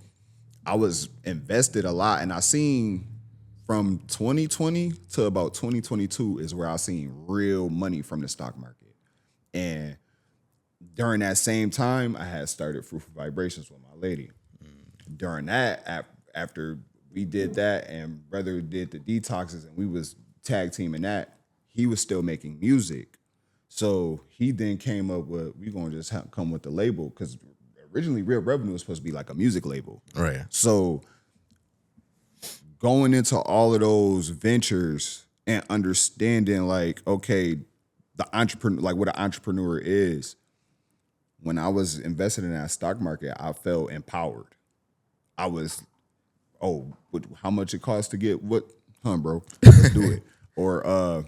I was invested a lot, and I seen from 2020 to about 2022 is where I seen real money from the stock market. And during that same time, I had started Fruitful Vibrations with my lady. During that, after we did that and brother did the detoxes and we was tag teaming that, he was still making music. So he then came up with, we gonna just come with the label, because originally Real Revenue was supposed to be like a music label. Right. So going into all of those ventures and understanding like, okay, the entrepreneur, like what an entrepreneur is, when I was invested in that stock market, I felt empowered. I was, how much it costs to get what? Bro, let's do it. Or,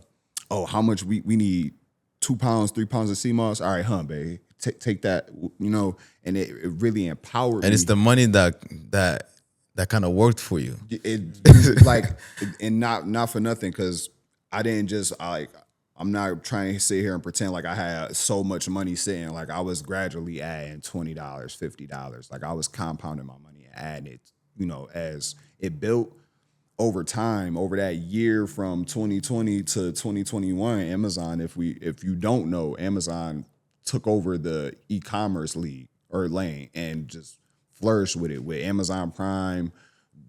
how much we need 2 pounds, 3 pounds of sea moss? All right, babe, take that, and it really empowered me. And it's the money that kind of worked for you. It like, and not for nothing, because I didn't just I'm not trying to sit here and pretend like I had so much money sitting. Like I was gradually adding $20, $50. Like I was compounding my money and adding it, as it built over time, over that year from 2020 to 2021. Amazon, if you don't know, Amazon took over the e-commerce league or lane and just flourished with it, with Amazon Prime,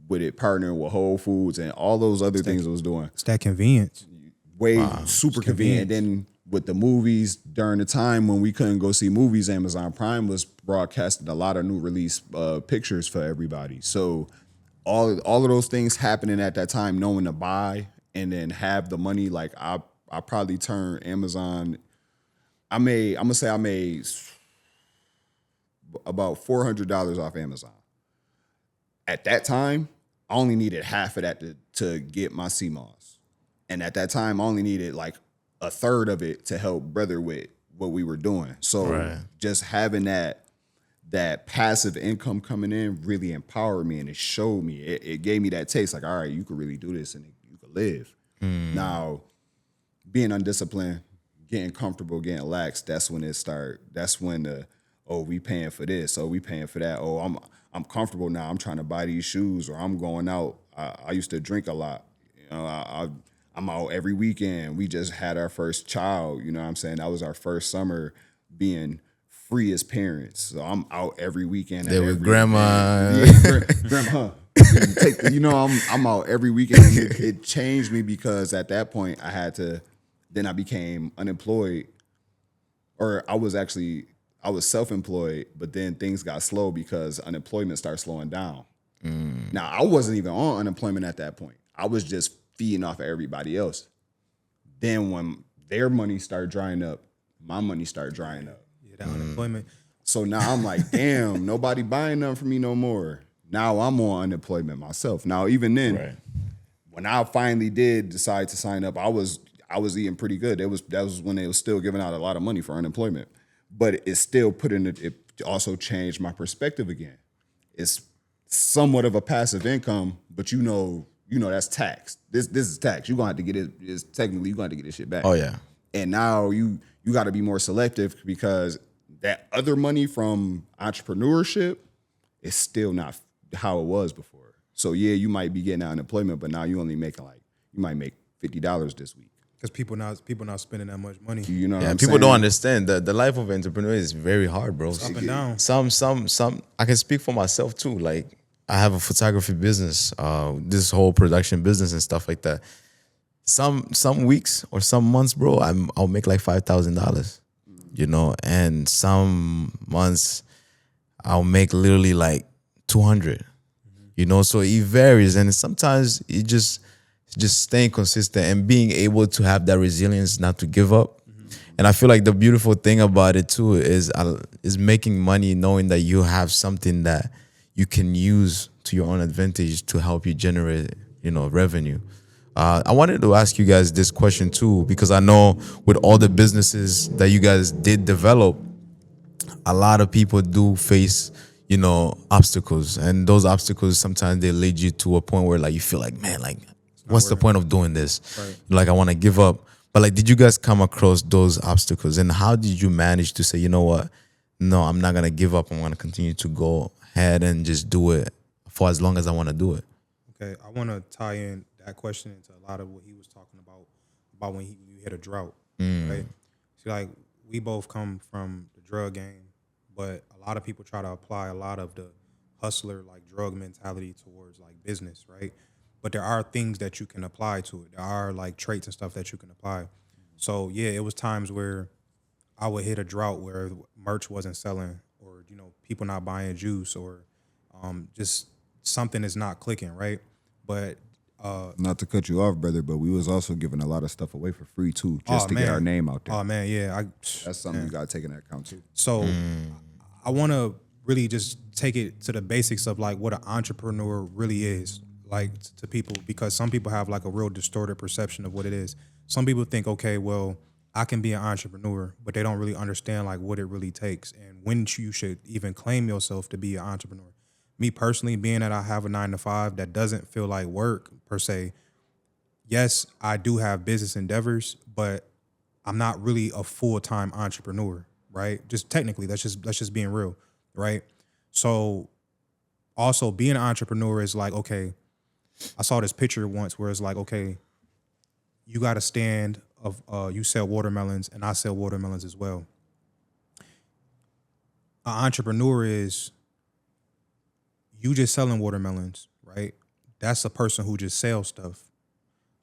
with it partnering with Whole Foods and all those other things it was doing. It's that convenience. Super convenient. And then with the movies, during the time when we couldn't go see movies, Amazon Prime was broadcasting a lot of new release pictures for everybody. So all of those things happening at that time, knowing to buy and then have the money, like I probably turned Amazon. I'm gonna say I made about $400 off Amazon. At that time, I only needed half of that to get my CMOS. And at that time, I only needed like a third of it to help brother with what we were doing. So just having that passive income coming in really empowered me, and it showed me, it gave me that taste like, all right, you could really do this and you could live. Now, being undisciplined, getting comfortable, getting lax, that's when it started. That's when we paying for this, we paying for that. I'm comfortable now. I'm trying to buy these shoes, or I'm going out. I used to drink a lot. I'm out every weekend. We just had our first child. You know what I'm saying? That was our first summer being free as parents. So I'm out every weekend. There with grandma. Grandma. I'm out every weekend. And it changed me, because at that point then I became unemployed, or I was self-employed, but then things got slow because unemployment started slowing down. Now, I wasn't even on unemployment at that point. I was just feeding off of everybody else. Then when their money started drying up, my money started drying up. Yeah, that unemployment. So now I'm like, damn, nobody buying nothing from me no more. Now I'm on unemployment myself. Now, even then, when I finally did decide to sign up, I was eating pretty good. That was when they was still giving out a lot of money for unemployment. But it still it also changed my perspective again. It's somewhat of a passive income, but that's taxed. This is tax. You're gonna have to get it. It's technically, you're gonna have to get this shit back. Oh yeah. And now you got to be more selective, because that other money from entrepreneurship is still not how it was before. So yeah, you might be getting out unemployment, but now you only making you might make $50 this week. Because people not spending that much money. You know, Yeah, people don't understand that the life of an entrepreneur is very hard, bro. It's up and down. Some. I can speak for myself too. Like I have a photography business, this whole production business and stuff like that. Some weeks or some months, bro, I'll make like $5,000, and some months I'll make literally like 200, So it varies, and sometimes it just staying consistent and being able to have that resilience not to give up. And I feel like the beautiful thing about it too is making money knowing that you have something that you can use to your own advantage to help you generate, revenue. I wanted to ask you guys this question too, because I know with all the businesses that you guys did develop, a lot of people do face, obstacles, and those obstacles sometimes they lead you to a point where like you feel like, man, like what's the point of doing this? Right. Like I want to give up. But like, did you guys come across those obstacles, and how did you manage to say, you know what? No, I'm not gonna give up. I'm gonna continue to go ahead and just do it for as long as I want to do it. Okay, I want to tie in that question into a lot of what he was talking about when you hit a drought, right? So like we both come from the drug game, but a lot of people try to apply a lot of the hustler like drug mentality towards like business, right? But there are things that you can apply to it. There are like traits and stuff that you can apply. So yeah, it was times where I would hit a drought where merch wasn't selling, or people not buying juice, or just something is not clicking, right? But Not to cut you off, brother, but we was also giving a lot of stuff away for free too, just to get our name out there. Oh man, yeah, That's something you gotta take into account too. So I want to really just take it to the basics of like what an entrepreneur really is, like to people, because some people have like a real distorted perception of what it is. Some people think, okay, well, I can be an entrepreneur, but they don't really understand like what it really takes and when you should even claim yourself to be an entrepreneur. Me personally, being that I have a 9 to 5 that doesn't feel like work per se, yes, I do have business endeavors, but I'm not really a full-time entrepreneur, right? Just technically, that's just being real, right? So also being an entrepreneur is like, okay, I saw this picture once where it's like, okay, you got a stand of you sell watermelons and I sell watermelons as well. An entrepreneur is you just selling watermelons, right? That's a person who just sells stuff.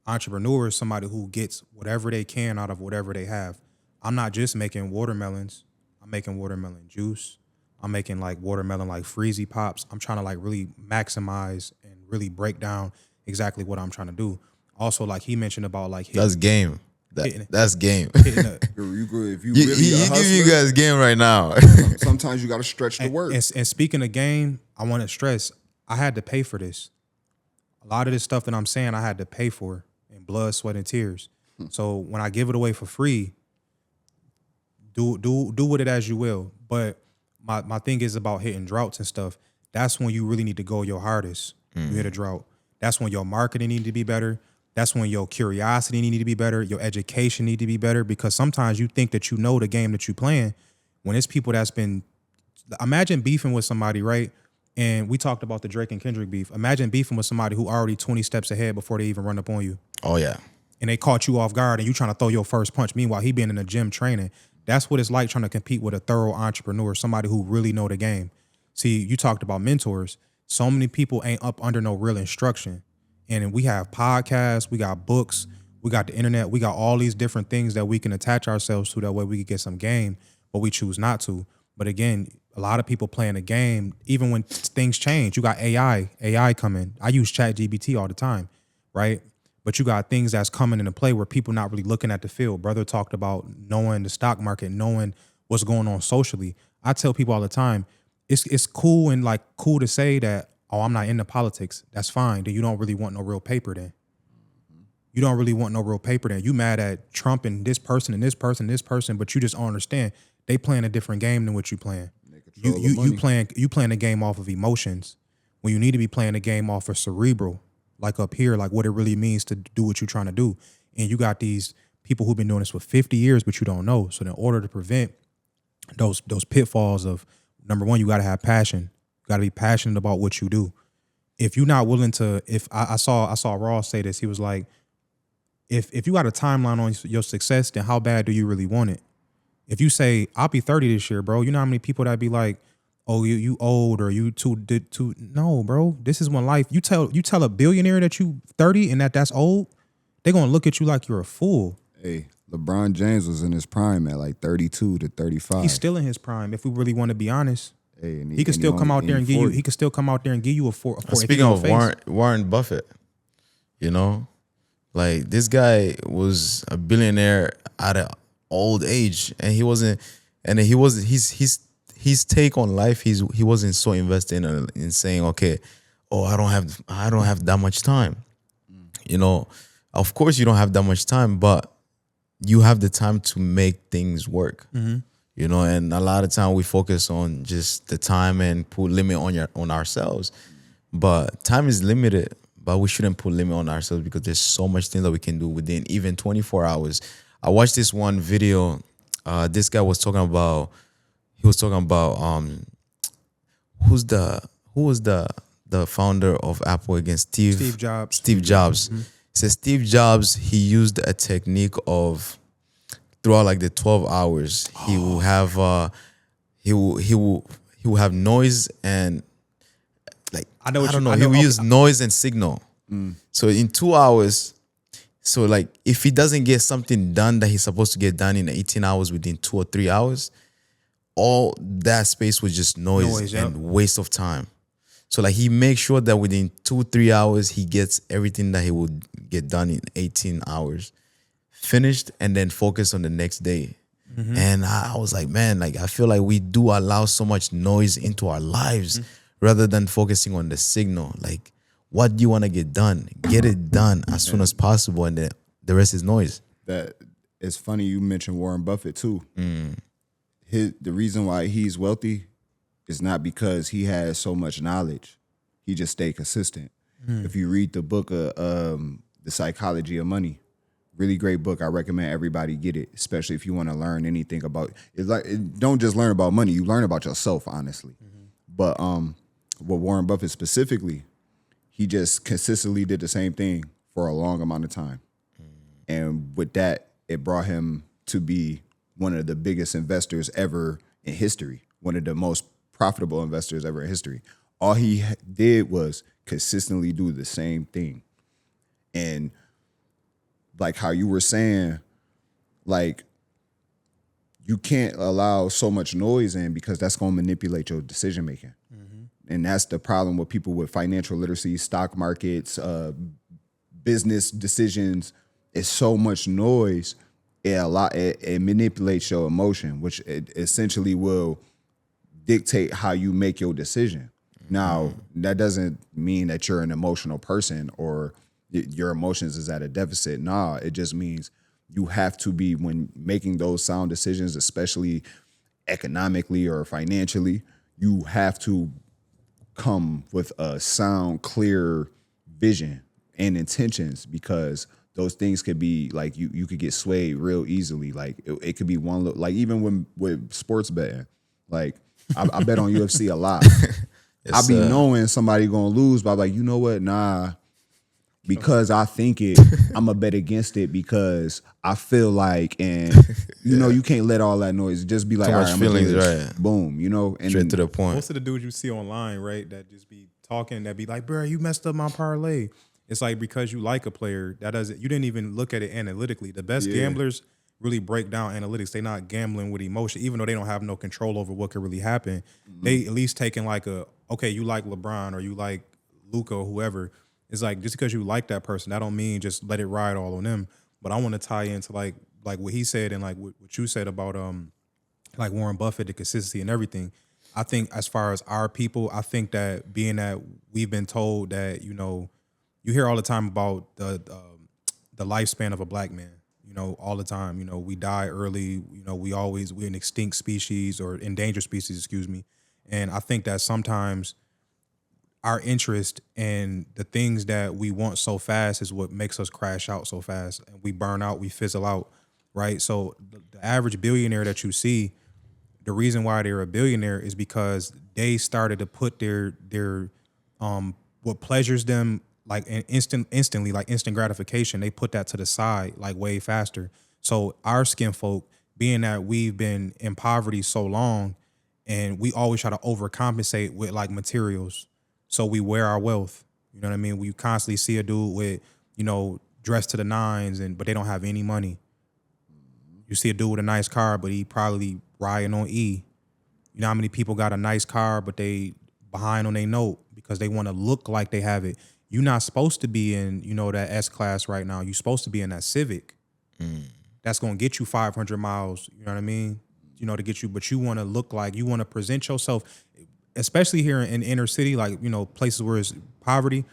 Entrepreneur is somebody who gets whatever they can out of whatever they have. I'm not just making watermelons. I'm making watermelon juice. I'm making like watermelon like freezy pops. I'm trying to like really maximize and really break down exactly what I'm trying to do. Also, like he mentioned about like That's game. That's game. If you really He give you guys game right now. sometimes you gotta stretch the work. And speaking of game, I want to stress, I had to pay for this. A lot of this stuff that I'm saying, I had to pay for in blood, sweat, and tears. So when I give it away for free, do with it as you will. But my thing is about hitting droughts and stuff. That's when you really need to go your hardest. You hit a drought. That's when your marketing need to be better. That's when your curiosity need to be better. Your education need to be better, because sometimes you think that you know the game that you playing when it's people that's been, imagine beefing with somebody, right? And we talked about the Drake and Kendrick beef. Imagine beefing with somebody who already 20 steps ahead before they even run up on you. Oh yeah. And they caught you off guard and you trying to throw your first punch. Meanwhile, he been in the gym training. That's what it's like trying to compete with a thorough entrepreneur, somebody who really know the game. See, you talked about mentors. So many people ain't up under no real instruction. And we have podcasts, we got books, we got the internet, we got all these different things that we can attach ourselves to, that way we can get some game, but we choose not to. But again, a lot of people playing a game, even when things change. You got AI coming. I use ChatGPT all the time, right? But you got things that's coming into play where people not really looking at the field. Brother talked about knowing the stock market, knowing what's going on socially. I tell people all the time, it's cool and like cool to say that, oh, I'm not into politics. That's fine. Then you don't really want no real paper then. You don't really want no real paper then. You mad at Trump and this person and this person and this person, but you just don't understand. They playing a different game than what you playing. You playing a game off of emotions when you need to be playing a game off of cerebral, like up here, like what it really means to do what you're trying to do. And you got these people who've been doing this for 50 years, but you don't know. So in order to prevent those pitfalls of, number one, you got to have passion. You got to be passionate about what you do. If you're not willing to, if I saw Ross say this, he was like, if you got a timeline on your success, then how bad do you really want it? If you say, I'll be 30 this year, bro, you know how many people that be like, oh, you old, or you too. No, bro, this is when life, you tell a billionaire that you 30 and that's old, they're going to look at you like you're a fool. Hey, LeBron James was in his prime at like 32 to 35. He's still in his prime, if we really want to be honest. Hey, he could still come out there and give you. He could still come out there and give you a four. Speaking of Warren Buffett, you know, like this guy was a billionaire at an old age, and he wasn't. And he was his take on life. He wasn't so invested in saying, okay, oh, I don't have that much time. You know, of course you don't have that much time, but you have the time to make things work. Mm-hmm. You know, and a lot of time we focus on just the time and put limit on ourselves. But time is limited, but we shouldn't put limit on ourselves, because there's so much things that we can do within even 24 hours. I watched this one video. This guy was talking about. He was talking about who was the founder of Apple again? Steve Jobs. Steve Jobs. Mm-hmm. He says Steve Jobs, he used a technique of throughout like the 12 hours, he will have he will have noise and like I know what don't you- know. I He know- will okay. use noise and signal. So in 2 hours, so like if he doesn't get something done that he's supposed to get done in 18 hours within 2 or 3 hours, all that space was just noise Yep. and waste of time. So like he makes sure that within 2-3 hours he gets everything that he would get done in 18 hours finished and then focus on the next day. And I was like, man, like I feel like we do allow so much noise into our lives rather than focusing on the signal. Like, what do you want to get done? Get it done as soon as possible, and then the rest is noise. That it's funny you mentioned Warren Buffett too. The reason why he's wealthy is not because he has so much knowledge. He just stayed consistent. If you read the book of The Psychology of Money, really great book. I recommend everybody get it, especially if you want to learn anything about it's like don't just learn about money, you learn about yourself, honestly. But what Warren Buffett specifically, he just consistently did the same thing for a long amount of time. And with that, it brought him to be one of the biggest investors ever in history, one of the most profitable investors ever in history. All he did was consistently do the same thing. And like how you were saying, like you can't allow so much noise in because that's going to manipulate your decision making. And that's the problem with people with financial literacy, stock markets, business decisions. It's so much noise. It manipulates your emotion, which it essentially will dictate how you make your decision. Now, that doesn't mean that you're an emotional person or your emotions is at a deficit. Nah, it just means you have to be, when making those sound decisions, especially economically or financially, you have to come with a sound, clear vision and intentions, because those things could be like you could get swayed real easily. Like it could be one look, like even when with sports betting, like I bet on UFC a lot. I be knowing somebody gonna lose, but I'm like, you know what? Nah, because I think it, I'm a bet against it because I feel like, and you know, you can't let all that noise just be like, Too all much right, I'm gonna do feelings, this. right? Boom, you know, and Straight to the point. Most of the dudes you see online, right, that just be talking, that be like, bro, you messed up my parlay. It's like because you like a player, that doesn't, you didn't even look at it analytically. The best gamblers really break down analytics. They're not gambling with emotion, even though they don't have no control over what could really happen. They at least taking like okay, you like LeBron or you like Luka or whoever. It's like just because you like that person, that don't mean just let it ride all on them. But I want to tie into like what he said and like what you said about like Warren Buffett, the consistency and everything. I think as far as our people, I think that being that we've been told that, you know, you hear all the time about the lifespan of a black man, you know, all the time. You know, we die early. You know, we're an extinct species or endangered species, excuse me. And I think that sometimes our interest in the things that we want so fast is what makes us crash out so fast. And we burn out, we fizzle out, right? So the average billionaire that you see, the reason why they're a billionaire is because they started to put their what pleasures them like instantly, like instant gratification, they put that to the side like way faster. So our skin folk, being that we've been in poverty so long, and we always try to overcompensate with like materials, so we wear our wealth. You know what I mean? We constantly see a dude with, you know, dressed to the nines, but they don't have any money. You see a dude with a nice car, but he probably riding on E. You know how many people got a nice car, but they behind on their note because they want to look like they have it. You're not supposed to be in, you know, that S class right now. You're supposed to be in that Civic. That's going to get you 500 miles, you know what I mean? You know, to get you, but you want to look like, you want to present yourself, especially here in inner city, like, you know, places where it's poverty.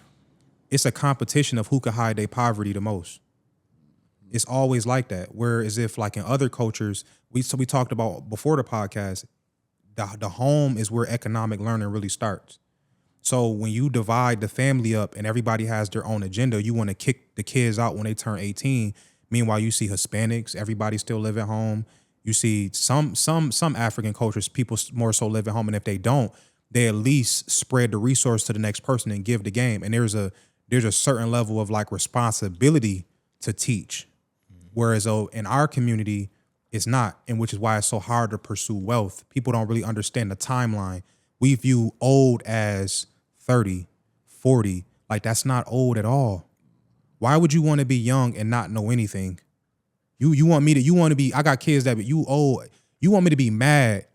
It's a competition of who can hide their poverty the most. It's always like that. Whereas if like in other cultures, we talked about before the podcast, the home is where economic learning really starts. So when you divide the family up and everybody has their own agenda, you want to kick the kids out when they turn 18. Meanwhile, you see Hispanics, everybody still live at home. You see some African cultures, people more so live at home, and if they don't, they at least spread the resource to the next person and give the game. And there's a certain level of like responsibility to teach. Whereas in our community, It's not, and which is why it's so hard to pursue wealth. People don't really understand the timeline. We view old as 30, 40. Like that's not old at all. Why would you want to be young and not know anything? You want me to you want to be I got kids that you old. You want me to be mad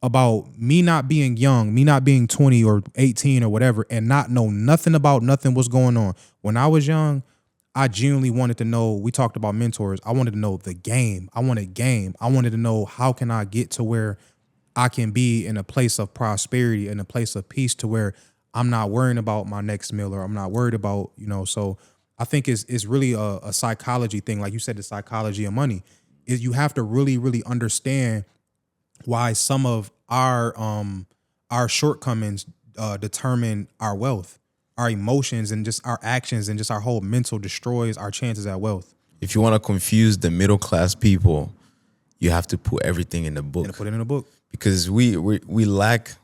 about me not being young, me not being 20 or 18 or whatever, and not know nothing about nothing what's going on. When I was young, I genuinely wanted to know, we talked about mentors. I wanted to know the game. I wanted game. I wanted to know how can I get to where I can be in a place of prosperity, in a place of peace to where I'm not worrying about my next meal or I'm not worried about, so I think it's really a psychology thing. Like you said, the psychology of money is you have to really, really understand why some of our shortcomings determine our wealth, our emotions, and just our actions, and just our whole mental destroys our chances at wealth. If you want to confuse the middle class people, you have to put everything in the book. And put it in a book because we lack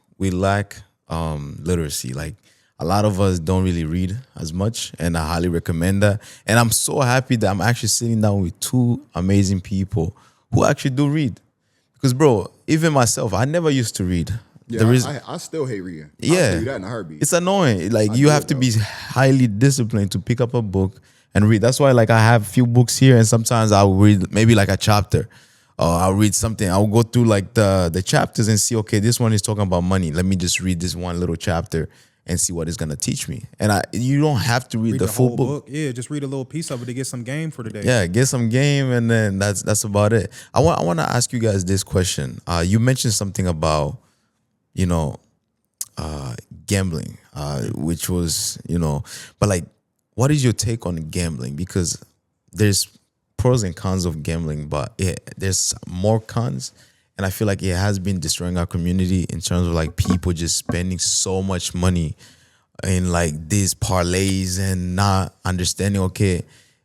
literacy. Like a lot of us don't really read as much, and I highly recommend that. And I'm so happy that I'm actually sitting down with two amazing people who actually do read. Because bro, even myself, I never used to read. Yeah, I still hate reading. Yeah, I'll tell you that in a heartbeat. It's annoying. Like you have to be highly disciplined to pick up a book and read. That's why like I have a few books here, and sometimes I'll read maybe like a chapter. I'll read something. I'll go through like the chapters and see, okay, this one is talking about money. Let me just read this one little chapter and see what it's gonna teach me. And you don't have to read the full whole book. Yeah, just read a little piece of it to get some game for the day. Yeah, get some game, and then that's about it. I want to ask you guys this question. You mentioned something about, gambling, which was, but like, what is your take on gambling? Because there's pros and cons of gambling, but there's more cons. And I feel like it has been destroying our community in terms of like people just spending so much money in like these parlays and not understanding, okay,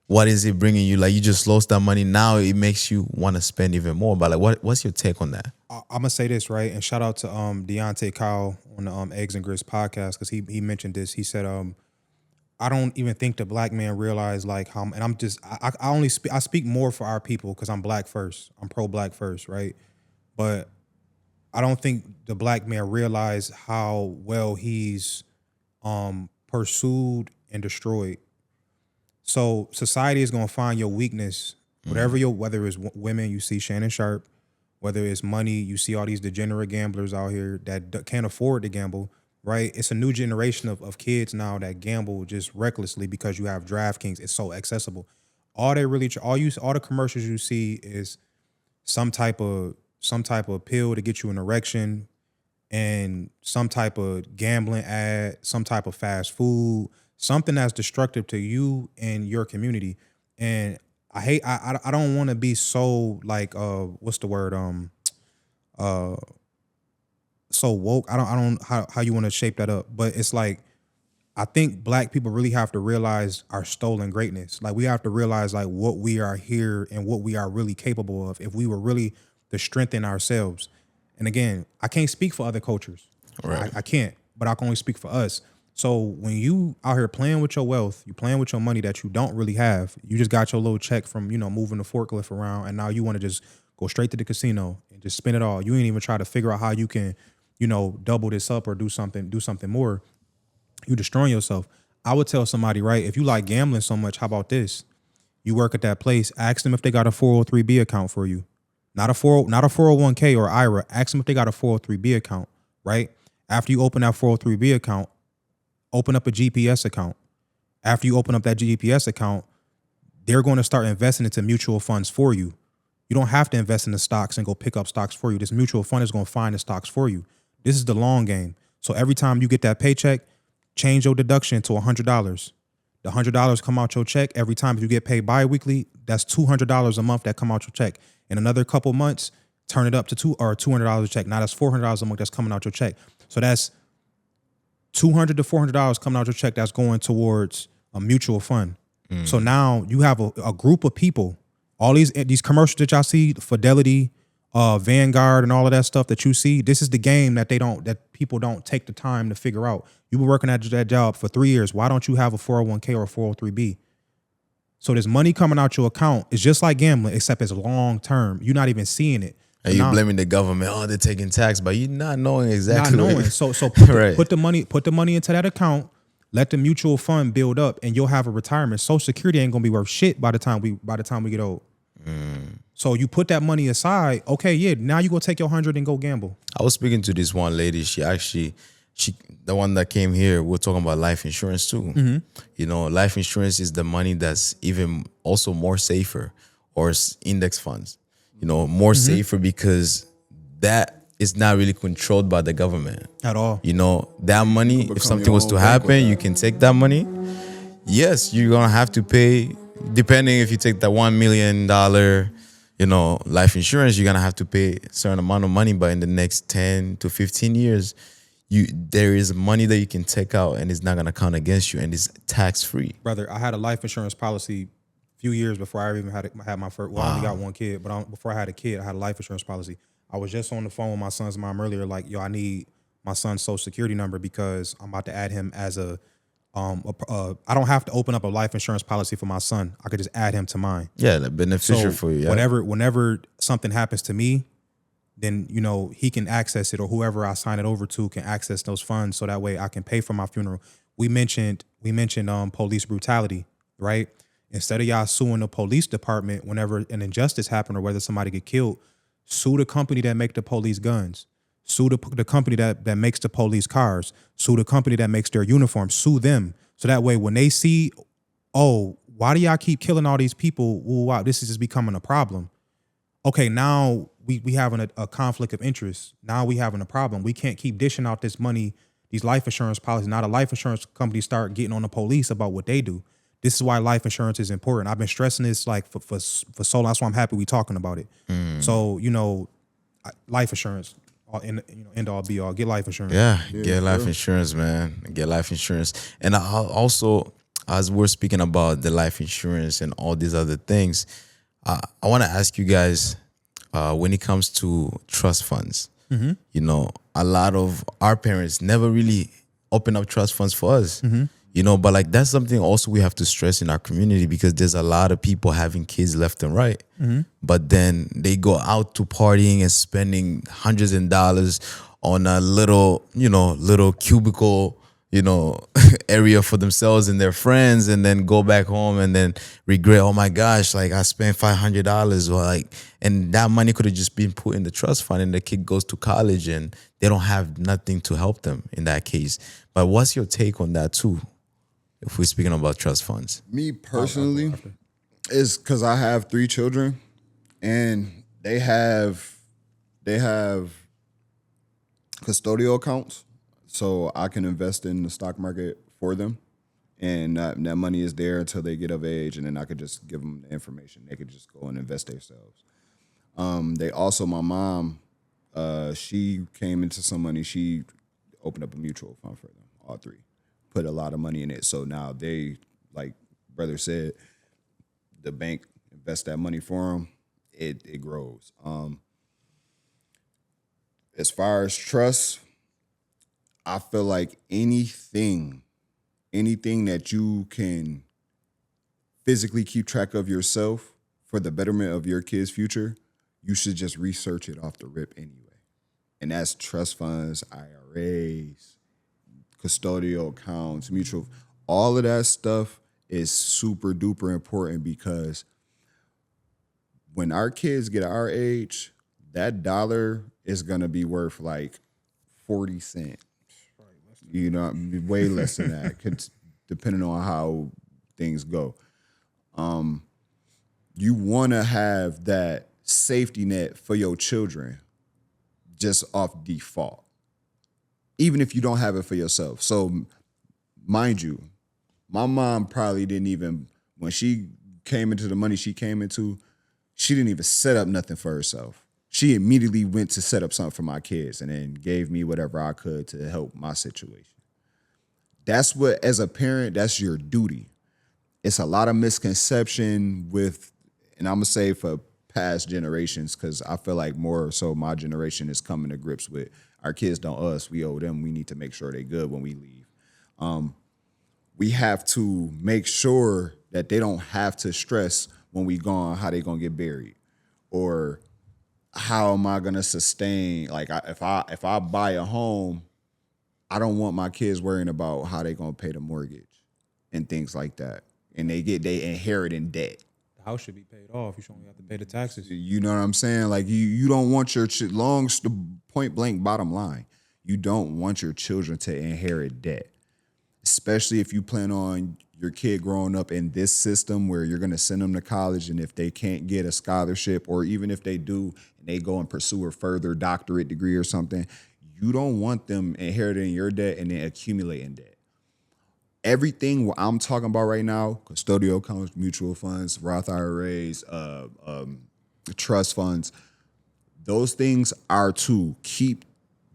what is it bringing you? Like you just lost that money. Now it makes you want to spend even more. But like, what's your take on that? I'm gonna say this, right? And shout out to Deontay Kyle on the Eggs and Grits podcast, because he mentioned this. He said, I don't even think the black man realized like how, and I speak more for our people because I'm black first. I'm pro black first, right? But I don't think the black man realized how well he's pursued and destroyed. So society is gonna find your weakness, whatever whether it's women, you see Shannon Sharp, whether it's money, you see all these degenerate gamblers out here that can't afford to gamble, right? It's a new generation of kids now that gamble just recklessly because you have DraftKings. It's so accessible. All the commercials you see is some type of pill to get you an erection, and some type of gambling ad, some type of fast food, something that's destructive to you and your community. And I don't want to be so like what's the word so woke. I don't how you want to shape that up, but it's like I think black people really have to realize our stolen greatness. Like we have to realize like what we are here and what we are really capable of if we were really to strengthen ourselves. And again, I can't speak for other cultures. Right. I can't, but I can only speak for us. So when you out here playing with your wealth, you playing with your money that you don't really have, you just got your little check from, moving the forklift around, and now you want to just go straight to the casino and just spend it all. You ain't even try to figure out how you can, double this up or do something more. You destroying yourself. I would tell somebody, right, if you like gambling so much, how about this? You work at that place, ask them if they got a 403B account for you. Not a 401k or IRA. Ask them if they got a 403B account, right? After you open that 403B account, open up a GPS account. After you open up that GPS account, they're going to start investing into mutual funds for you. You don't have to invest in the stocks and go pick up stocks for you. This mutual fund is going to find the stocks for you. This is the long game. So every time you get that paycheck, change your deduction to $100. The $100 come out your check. Every time if you get paid bi-weekly, that's $200 a month that come out your check. In another couple months, turn it up to $200 a check. Now that's $400 a month that's coming out your check. So that's $200 to $400 coming out your check that's going towards a mutual fund. So now you have a group of people, all these commercials that y'all see, Fidelity, Vanguard, and all of that stuff that you see. This is the game that people don't take the time to figure out. You've been working at that job for 3 years. Why don't you have a 401k or a 403b? So this money coming out your account is just like gambling, except it's long term. You're not even seeing it. And you blaming the government. Oh, they're taking tax, but you're not knowing exactly. Not what knowing. it- So Right. put the money into that account. Let the mutual fund build up, and you'll have a retirement. Social Security ain't gonna be worth shit by the time we get old. So you put that money aside. Okay, yeah. Now you go take your 100 and go gamble. I was speaking to this one lady. She the one that came here. We're talking about life insurance too. You know, life insurance is the money that's even also more safer, or index funds. You know, more safer because that is not really controlled by the government At all. You know, that money, if become something your was own to bank with happen, that. you can take that money. Yes, you're gonna have to pay, depending if you take that $1 million, you know, life insurance, you're gonna have to pay a certain amount of money. But in the next 10 to 15 years, there is money that you can take out and it's not gonna count against you and it's tax free. Brother, I had a life insurance policy a few years before I even had my first. Well, I only got one kid, but before I had a kid, I had a life insurance policy. I was just on the phone with my son's mom earlier, like, yo, I need my son's social security number because I'm about to add him as I don't have to open up a life insurance policy for my son. I could just add him to mine. Yeah, the beneficiary for you. Yeah. Whenever something happens to me, then, you know, he can access it, or whoever I sign it over to can access those funds, so that way I can pay for my funeral. We mentioned police brutality, right? Instead of y'all suing the police department whenever an injustice happen or whether somebody get killed, sue the company that make the police guns. Sue the company that makes the police cars. Sue the company that makes their uniforms. Sue them. So that way when they see, oh, why do y'all keep killing all these people? Ooh, wow, this is just becoming a problem. Okay, now we having a conflict of interest. Now we having a problem. We can't keep dishing out this money, these life insurance policies. Now the life insurance companies start getting on the police about what they do. This is why life insurance is important. I've been stressing this like for so long. That's why I'm happy we talking about it. So, you know, life insurance, end all be all. Get life insurance. Yeah, get life insurance, man. Get life insurance. And I also, as we're speaking about the life insurance and all these other things, I want to ask you guys, when it comes to trust funds, you know, a lot of our parents never really open up trust funds for us. You know, but like that's something also we have to stress in our community, because there's a lot of people having kids left and right, but then they go out to partying and spending hundreds of dollars on a little cubicle, you know, area for themselves and their friends, and then go back home and then regret, oh my gosh, like I spent $500, or like, and that money could have just been put in the trust fund, and the kid goes to college and they don't have nothing to help them in that case. But what's your take on that too, if we're speaking about trust funds? Me personally, is because I have 3 children, and they have custodial accounts, so I can invest in the stock market for them, and that money is there until they get of age, and then I could just give them the information. They could just go and invest themselves. They also, my mom, she came into some money. She opened up a mutual fund for them, all 3. Put a lot of money in it. So now they, like brother said, the bank invests that money for them. It grows. As far as trust, I feel like anything that you can physically keep track of yourself for the betterment of your kids' future, you should just research it off the rip anyway. And that's trust funds, IRAs, custodial accounts, mutual, all of that stuff is super duper important, because when our kids get our age, that dollar is gonna be worth like 40 cents. You know, way less than that, depending on how things go. You wanna have that safety net for your children just off default, even if you don't have it for yourself. So, mind you, my mom probably didn't even, when she came into the money she came into, she didn't even set up nothing for herself. She immediately went to set up something for my kids and then gave me whatever I could to help my situation. That's what, as a parent, that's your duty. It's a lot of misconception with, and I'm going to say for past generations, because I feel like more so my generation is coming to grips with our kids don't owe us, we owe them. We need to make sure they're good when we leave. We have to make sure that they don't have to stress when we gone how they gonna get buried, or how am I gonna sustain? Like if I buy a home, I don't want my kids worrying about how they gonna pay the mortgage and things like that, and they inherit in debt. The house should be paid off. You should only have to pay the taxes. You know what I'm saying? Like you don't want your the point blank bottom line. You don't want your children to inherit debt, especially if you plan on your kid growing up in this system where you're going to send them to college, and if they can't get a scholarship, or even if they do and they go and pursue a further doctorate degree or something, you don't want them inheriting your debt and then accumulating debt. Everything what I'm talking about right now, custodial accounts, mutual funds, Roth IRAs, trust funds, those things are to keep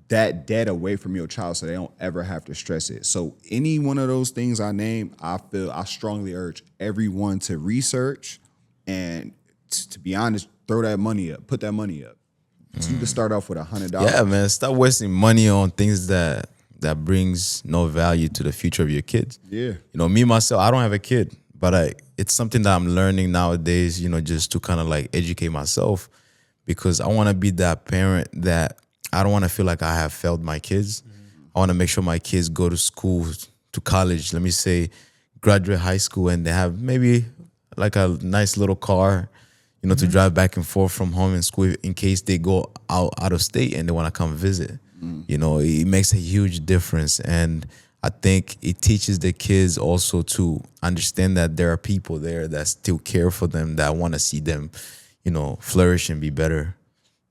that debt away from your child so they don't ever have to stress it. So any one of those things I named, I strongly urge everyone to research and to be honest, throw that money up, put that money up. So you can start off with $100. Yeah, man. Stop wasting money on things that brings no value to the future of your kids. Yeah. You know, me myself, I don't have a kid, but it's something that I'm learning nowadays, you know, just to kind of like educate myself, because I want to be that parent that I don't want to feel like I have failed my kids. I want to make sure my kids go to school, to college, let me say, graduate high school, and they have maybe like a nice little car, you know, to drive back and forth from home and school in case they go out of state and they want to come visit. You know, it makes a huge difference. And I think it teaches the kids also to understand that there are people there that still care for them, that want to see them, you know, flourish and be better.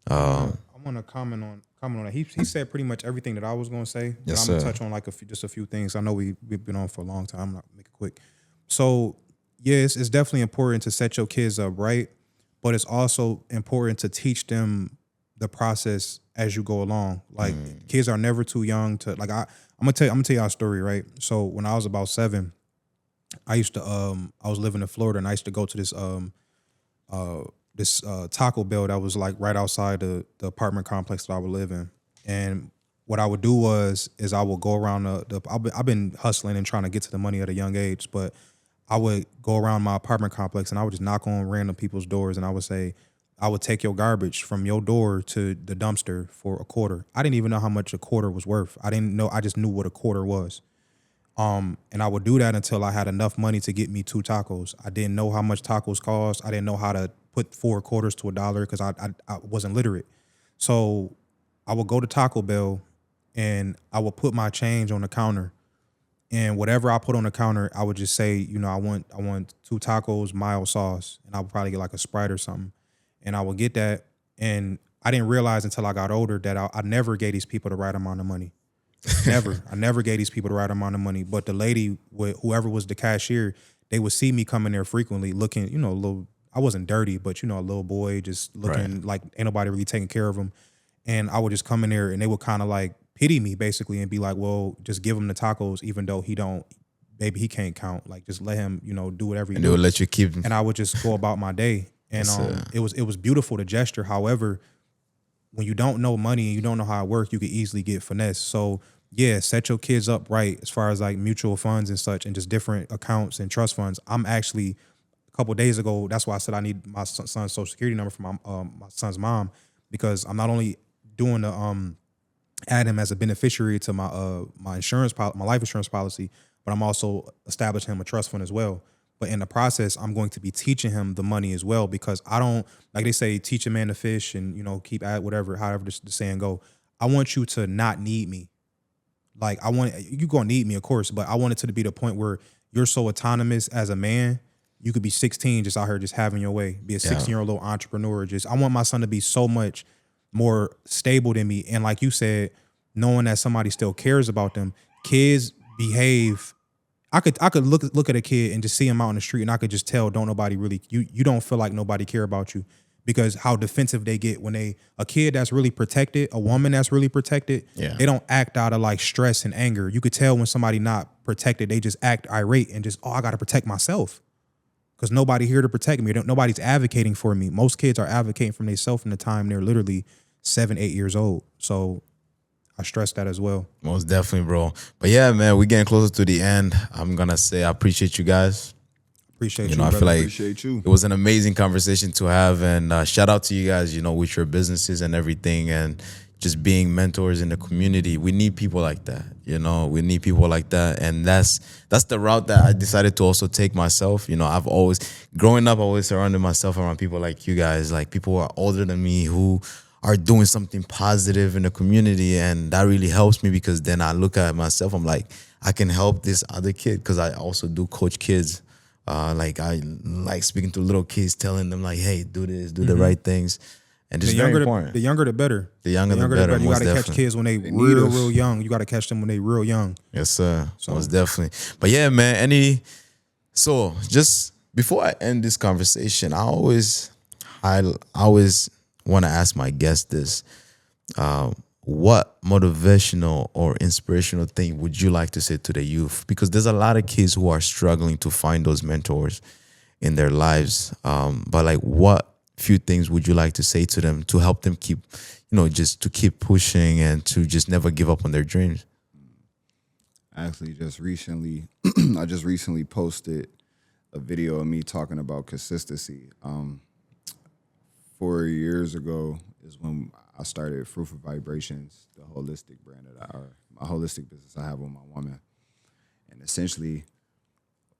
I want to comment on it. He said pretty much everything that I was going to say. But Yes, I'm going to sir. touch on like just a few things. I know we've been on for a long time. I'm not make it quick. So yes, it's definitely important to set your kids up right, but it's also important to teach them the process as you go along. Like kids are never too young to like. I'm gonna tell y'all a story, right? So when I was about 7, I used to I was living in Florida, and I used to go to this Taco Bell that was like right outside the apartment complex that I would live in. And what I would do is I would go around I've been hustling and trying to get to the money at a young age, but I would go around my apartment complex and I would just knock on random people's doors, and I would say, I would take your garbage from your door to the dumpster for a quarter. I didn't even know how much a quarter was worth. I didn't know. I just knew what a quarter was. And I would do that until I had enough money to get me 2 tacos. I didn't know how much tacos cost. I didn't know how to put 4 quarters to $1 because I wasn't literate. So I would go to Taco Bell and I would put my change on the counter. And whatever I put on the counter, I would just say, you know, I want 2 tacos, mild sauce, and I would probably get like a Sprite or something. And I would get that, and I didn't realize until I got older that I never gave these people the right amount of money. Never. I never gave these people the right amount of money. But the lady, whoever was the cashier, they would see me coming there frequently looking, you know, a little, I wasn't dirty, but, you know, a little boy just looking like ain't nobody really taking care of him. And I would just come in there, and they would kind of like pity me basically and be like, well, just give him the tacos, even though maybe he can't count. Like, just let him, you know, do whatever he And do. they will let you keep. And I would just go about my day. And it was beautiful to gesture. However, when you don't know money and you don't know how it works, you could easily get finessed. So yeah, set your kids up right as far as like mutual funds and such, and just different accounts and trust funds. I'm actually a couple of days ago. That's why I said I need my son's social security number for my son's mom, because I'm not only doing the add him as a beneficiary to my insurance my life insurance policy, but I'm also establishing him a trust fund as well. But in the process, I'm going to be teaching him the money as well, because I don't, like they say, teach a man to fish and, you know, keep at whatever, however the saying go. I want you to not need me. Like, you gonna need me, of course, but I want it to be the point where you're so autonomous as a man. You could be 16 just out here just having your way, be a 16-year-old little entrepreneur. I want my son to be so much more stable than me. And like you said, knowing that somebody still cares about them. Kids behave. I could look at a kid and just see him out on the street, and I could just tell don't nobody really, you don't feel like nobody care about you, because how defensive they get when a kid that's really protected, a woman that's really protected, they don't act out of like stress and anger. You could tell when somebody not protected, they just act irate and just, I got to protect myself because nobody here to protect me. Nobody's advocating for me. Most kids are advocating for themselves from the time they're literally 7, 8 years old. So I stress that as well. Most definitely, bro. But yeah, man, we're getting closer to the end. I'm gonna say I appreciate you guys. Appreciate You you, know, I brother. feel like Appreciate you. it was an amazing conversation to have, and shout out to you guys. You know, with your businesses and everything, and just being mentors in the community. We need people like that. You know, we need people like that, and that's the route that I decided to also take myself. You know, I've always growing up, I always surrounded myself around people like you guys, like people who are older than me who are doing something positive in the community, and that really helps me because then I look at myself, I'm like, I can help this other kid because I also do coach kids. Like I like speaking to little kids, telling them like, "Hey, do this, do the right things," and it's very important. The younger, the better. The younger, the better. You got Most to catch definitely. kids when they need us. real young. You got to catch them when they real young. Yes, sir. Most definitely. But yeah, man. So just before I end this conversation, I always want to ask my guest this: what motivational or inspirational thing would you like to say to the youth? Because there's a lot of kids who are struggling to find those mentors in their lives. But like, what few things would you like to say to them to help them keep, just to keep pushing and to just never give up on their dreams? Actually, I just recently posted a video of me talking about consistency. 4 years ago is when I started Fruitful Vibrations, the holistic brand my holistic business I have with my woman. And essentially,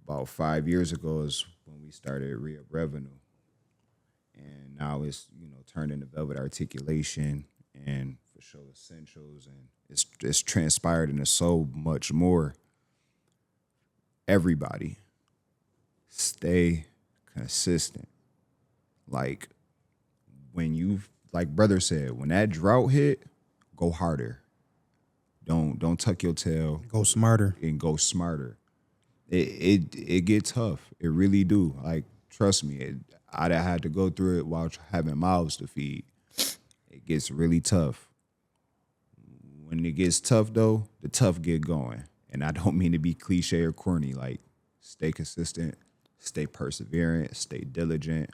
about 5 years ago is when we started Reup Revenue. And now it's, turned into Velvet Articulation and for show essentials, and it's transpired into so much more. Everybody, stay consistent. Like brother said, when that drought hit, go harder. Don't tuck your tail. Go smarter. And go smarter. It get tough. It really do. Like, trust me, I had to go through it while having mouths to feed. It gets really tough. When it gets tough, though, the tough get going. And I don't mean to be cliche or corny. Like, stay consistent, stay perseverant, stay diligent.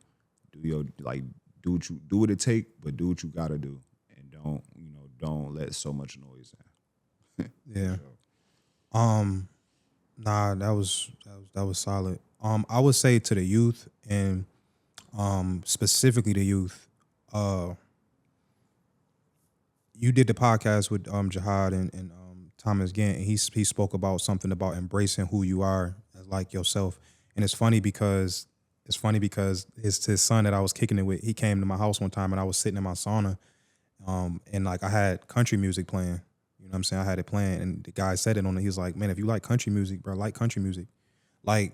Do what it take, but do what you gotta do, and don't let so much noise in. Yeah. Nah, that was solid. I would say to the youth and specifically the youth, you did the podcast with Jihad and Thomas Gant, and he spoke about something about embracing who you are as like yourself. And it's funny because his son that I was kicking it with, he came to my house one time and I was sitting in my sauna, and like I had country music playing. You know what I'm saying? I had it playing, and the guy said it on it. He was like, "Man, if you like country music, bro, like country music." Like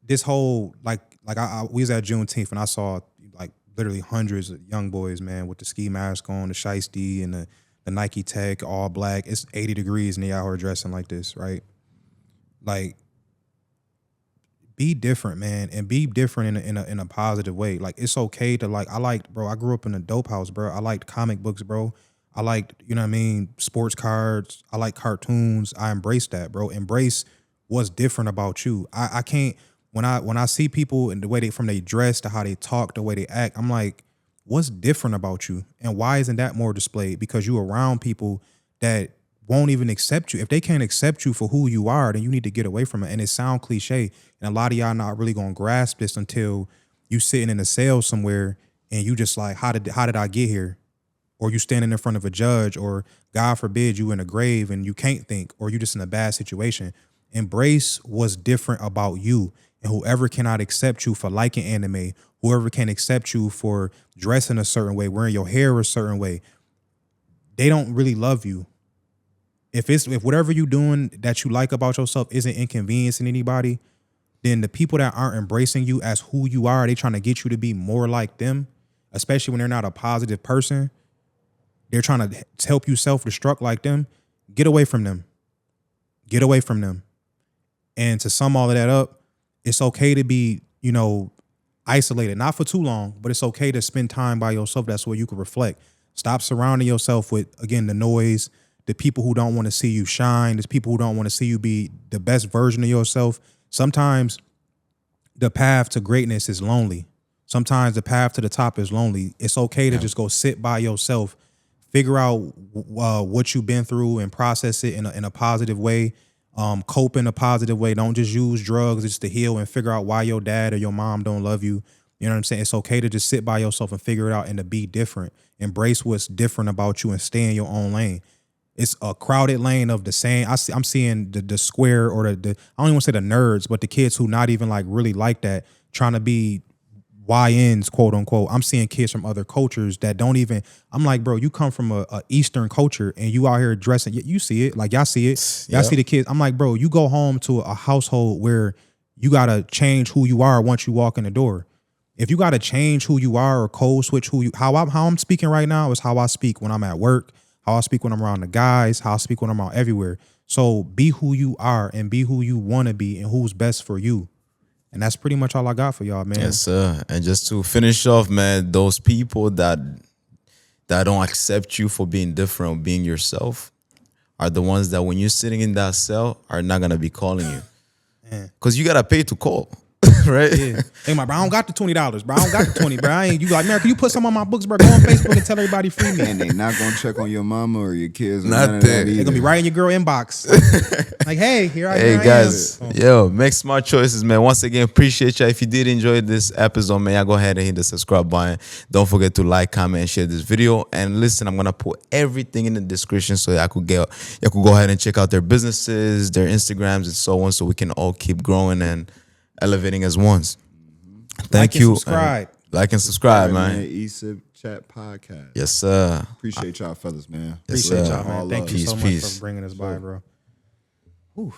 this whole we was at Juneteenth and I saw like literally hundreds of young boys, man, with the ski mask on, the shiesty and the Nike Tech, all black. It's 80 degrees and they out here dressing like this, right? Like, be different, man, and be different in a positive way. Like, it's okay to I grew up in a dope house, bro. I liked comic books, bro. I liked, sports cards. I like cartoons. I embraced that, bro. Embrace what's different about you. I can't, when I see people and the way from they dress to how they talk, the way they act, I'm like, what's different about you? And why isn't that more displayed? Because you around people that won't even accept you. If they can't accept you for who you are, then you need to get away from it. And it sounds cliche, and a lot of y'all not really gonna grasp this until you sitting in a cell somewhere and you just like, how did I get here? Or you standing in front of a judge, or God forbid you in a grave and you can't think, or you just in a bad situation. Embrace what's different about you, and whoever cannot accept you for liking anime, whoever can't accept you for dressing a certain way, wearing your hair a certain way, they don't really love you. If whatever you doing that you like about yourself isn't inconveniencing anybody, then the people that aren't embracing you as who you are, they trying to get you to be more like them, especially when they're not a positive person. They're trying to help you self-destruct like them. Get away from them. Get away from them. And to sum all of that up, it's okay to be, isolated, not for too long, but it's okay to spend time by yourself. That's where you can reflect. Stop surrounding yourself with, again, the noise, the people who don't want to see you shine, the people who don't want to see you be the best version of yourself. Sometimes the path to greatness is lonely. Sometimes the path to the top is lonely. It's okay to just go sit by yourself, figure out what you've been through and process it in a positive way. cope in a positive way. Don't just use drugs just to heal and figure out why your dad or your mom don't love you. You know what I'm saying? It's okay to just sit by yourself and figure it out and to be different. Embrace what's different about you and stay in your own lane. It's a crowded lane of the same. I'm seeing the square or the I don't even want to say the nerds, but the kids who not even like really like that, trying to be YNs, quote unquote. I'm seeing kids from other cultures that don't even. I'm like, bro, you come from a Eastern culture and you out here dressing. You see it, like y'all see it. Y'all see the kids. I'm like, bro, you go home to a household where you gotta change who you are once you walk in the door. If you gotta change who you are or code switch how I'm speaking right now is how I speak when I'm at work, how I speak when I'm around the guys, how I speak when I'm around everywhere. So be who you are and be who you want to be and who's best for you. And that's pretty much all I got for y'all, man. Yes, sir. And just to finish off, man, those people that don't accept you for being different or being yourself are the ones that when you're sitting in that cell are not gonna be calling you. Because you gotta pay to call. Right? Yeah. Hey, bro, I don't got the $20, bro. I don't got the 20, bro. You like, man, can you put some on my books, bro? Go on Facebook and tell everybody free me. And they not gonna check on your mama or your kids. Or Nothing. They're They're gonna be right in your girl inbox. Like, hey, here I Hey am. guys, yo, make smart choices, man. Once again, appreciate you. If you did enjoy this episode, man, y'all go ahead and hit the subscribe button. Don't forget to like, comment, and share this video. And listen, I'm gonna put everything in the description so y'all could go ahead and check out their businesses, their Instagrams, and so on, so we can all keep growing and elevating as ones. Thank you. Subscribe. Like and subscribe, man. ESIP Chat Podcast. Yes, sir. Appreciate y'all fellas, man. Yes, Appreciate sir. y'all, man. All Thank love. you so Peace, much peace. for bringing us by, bro. Whew.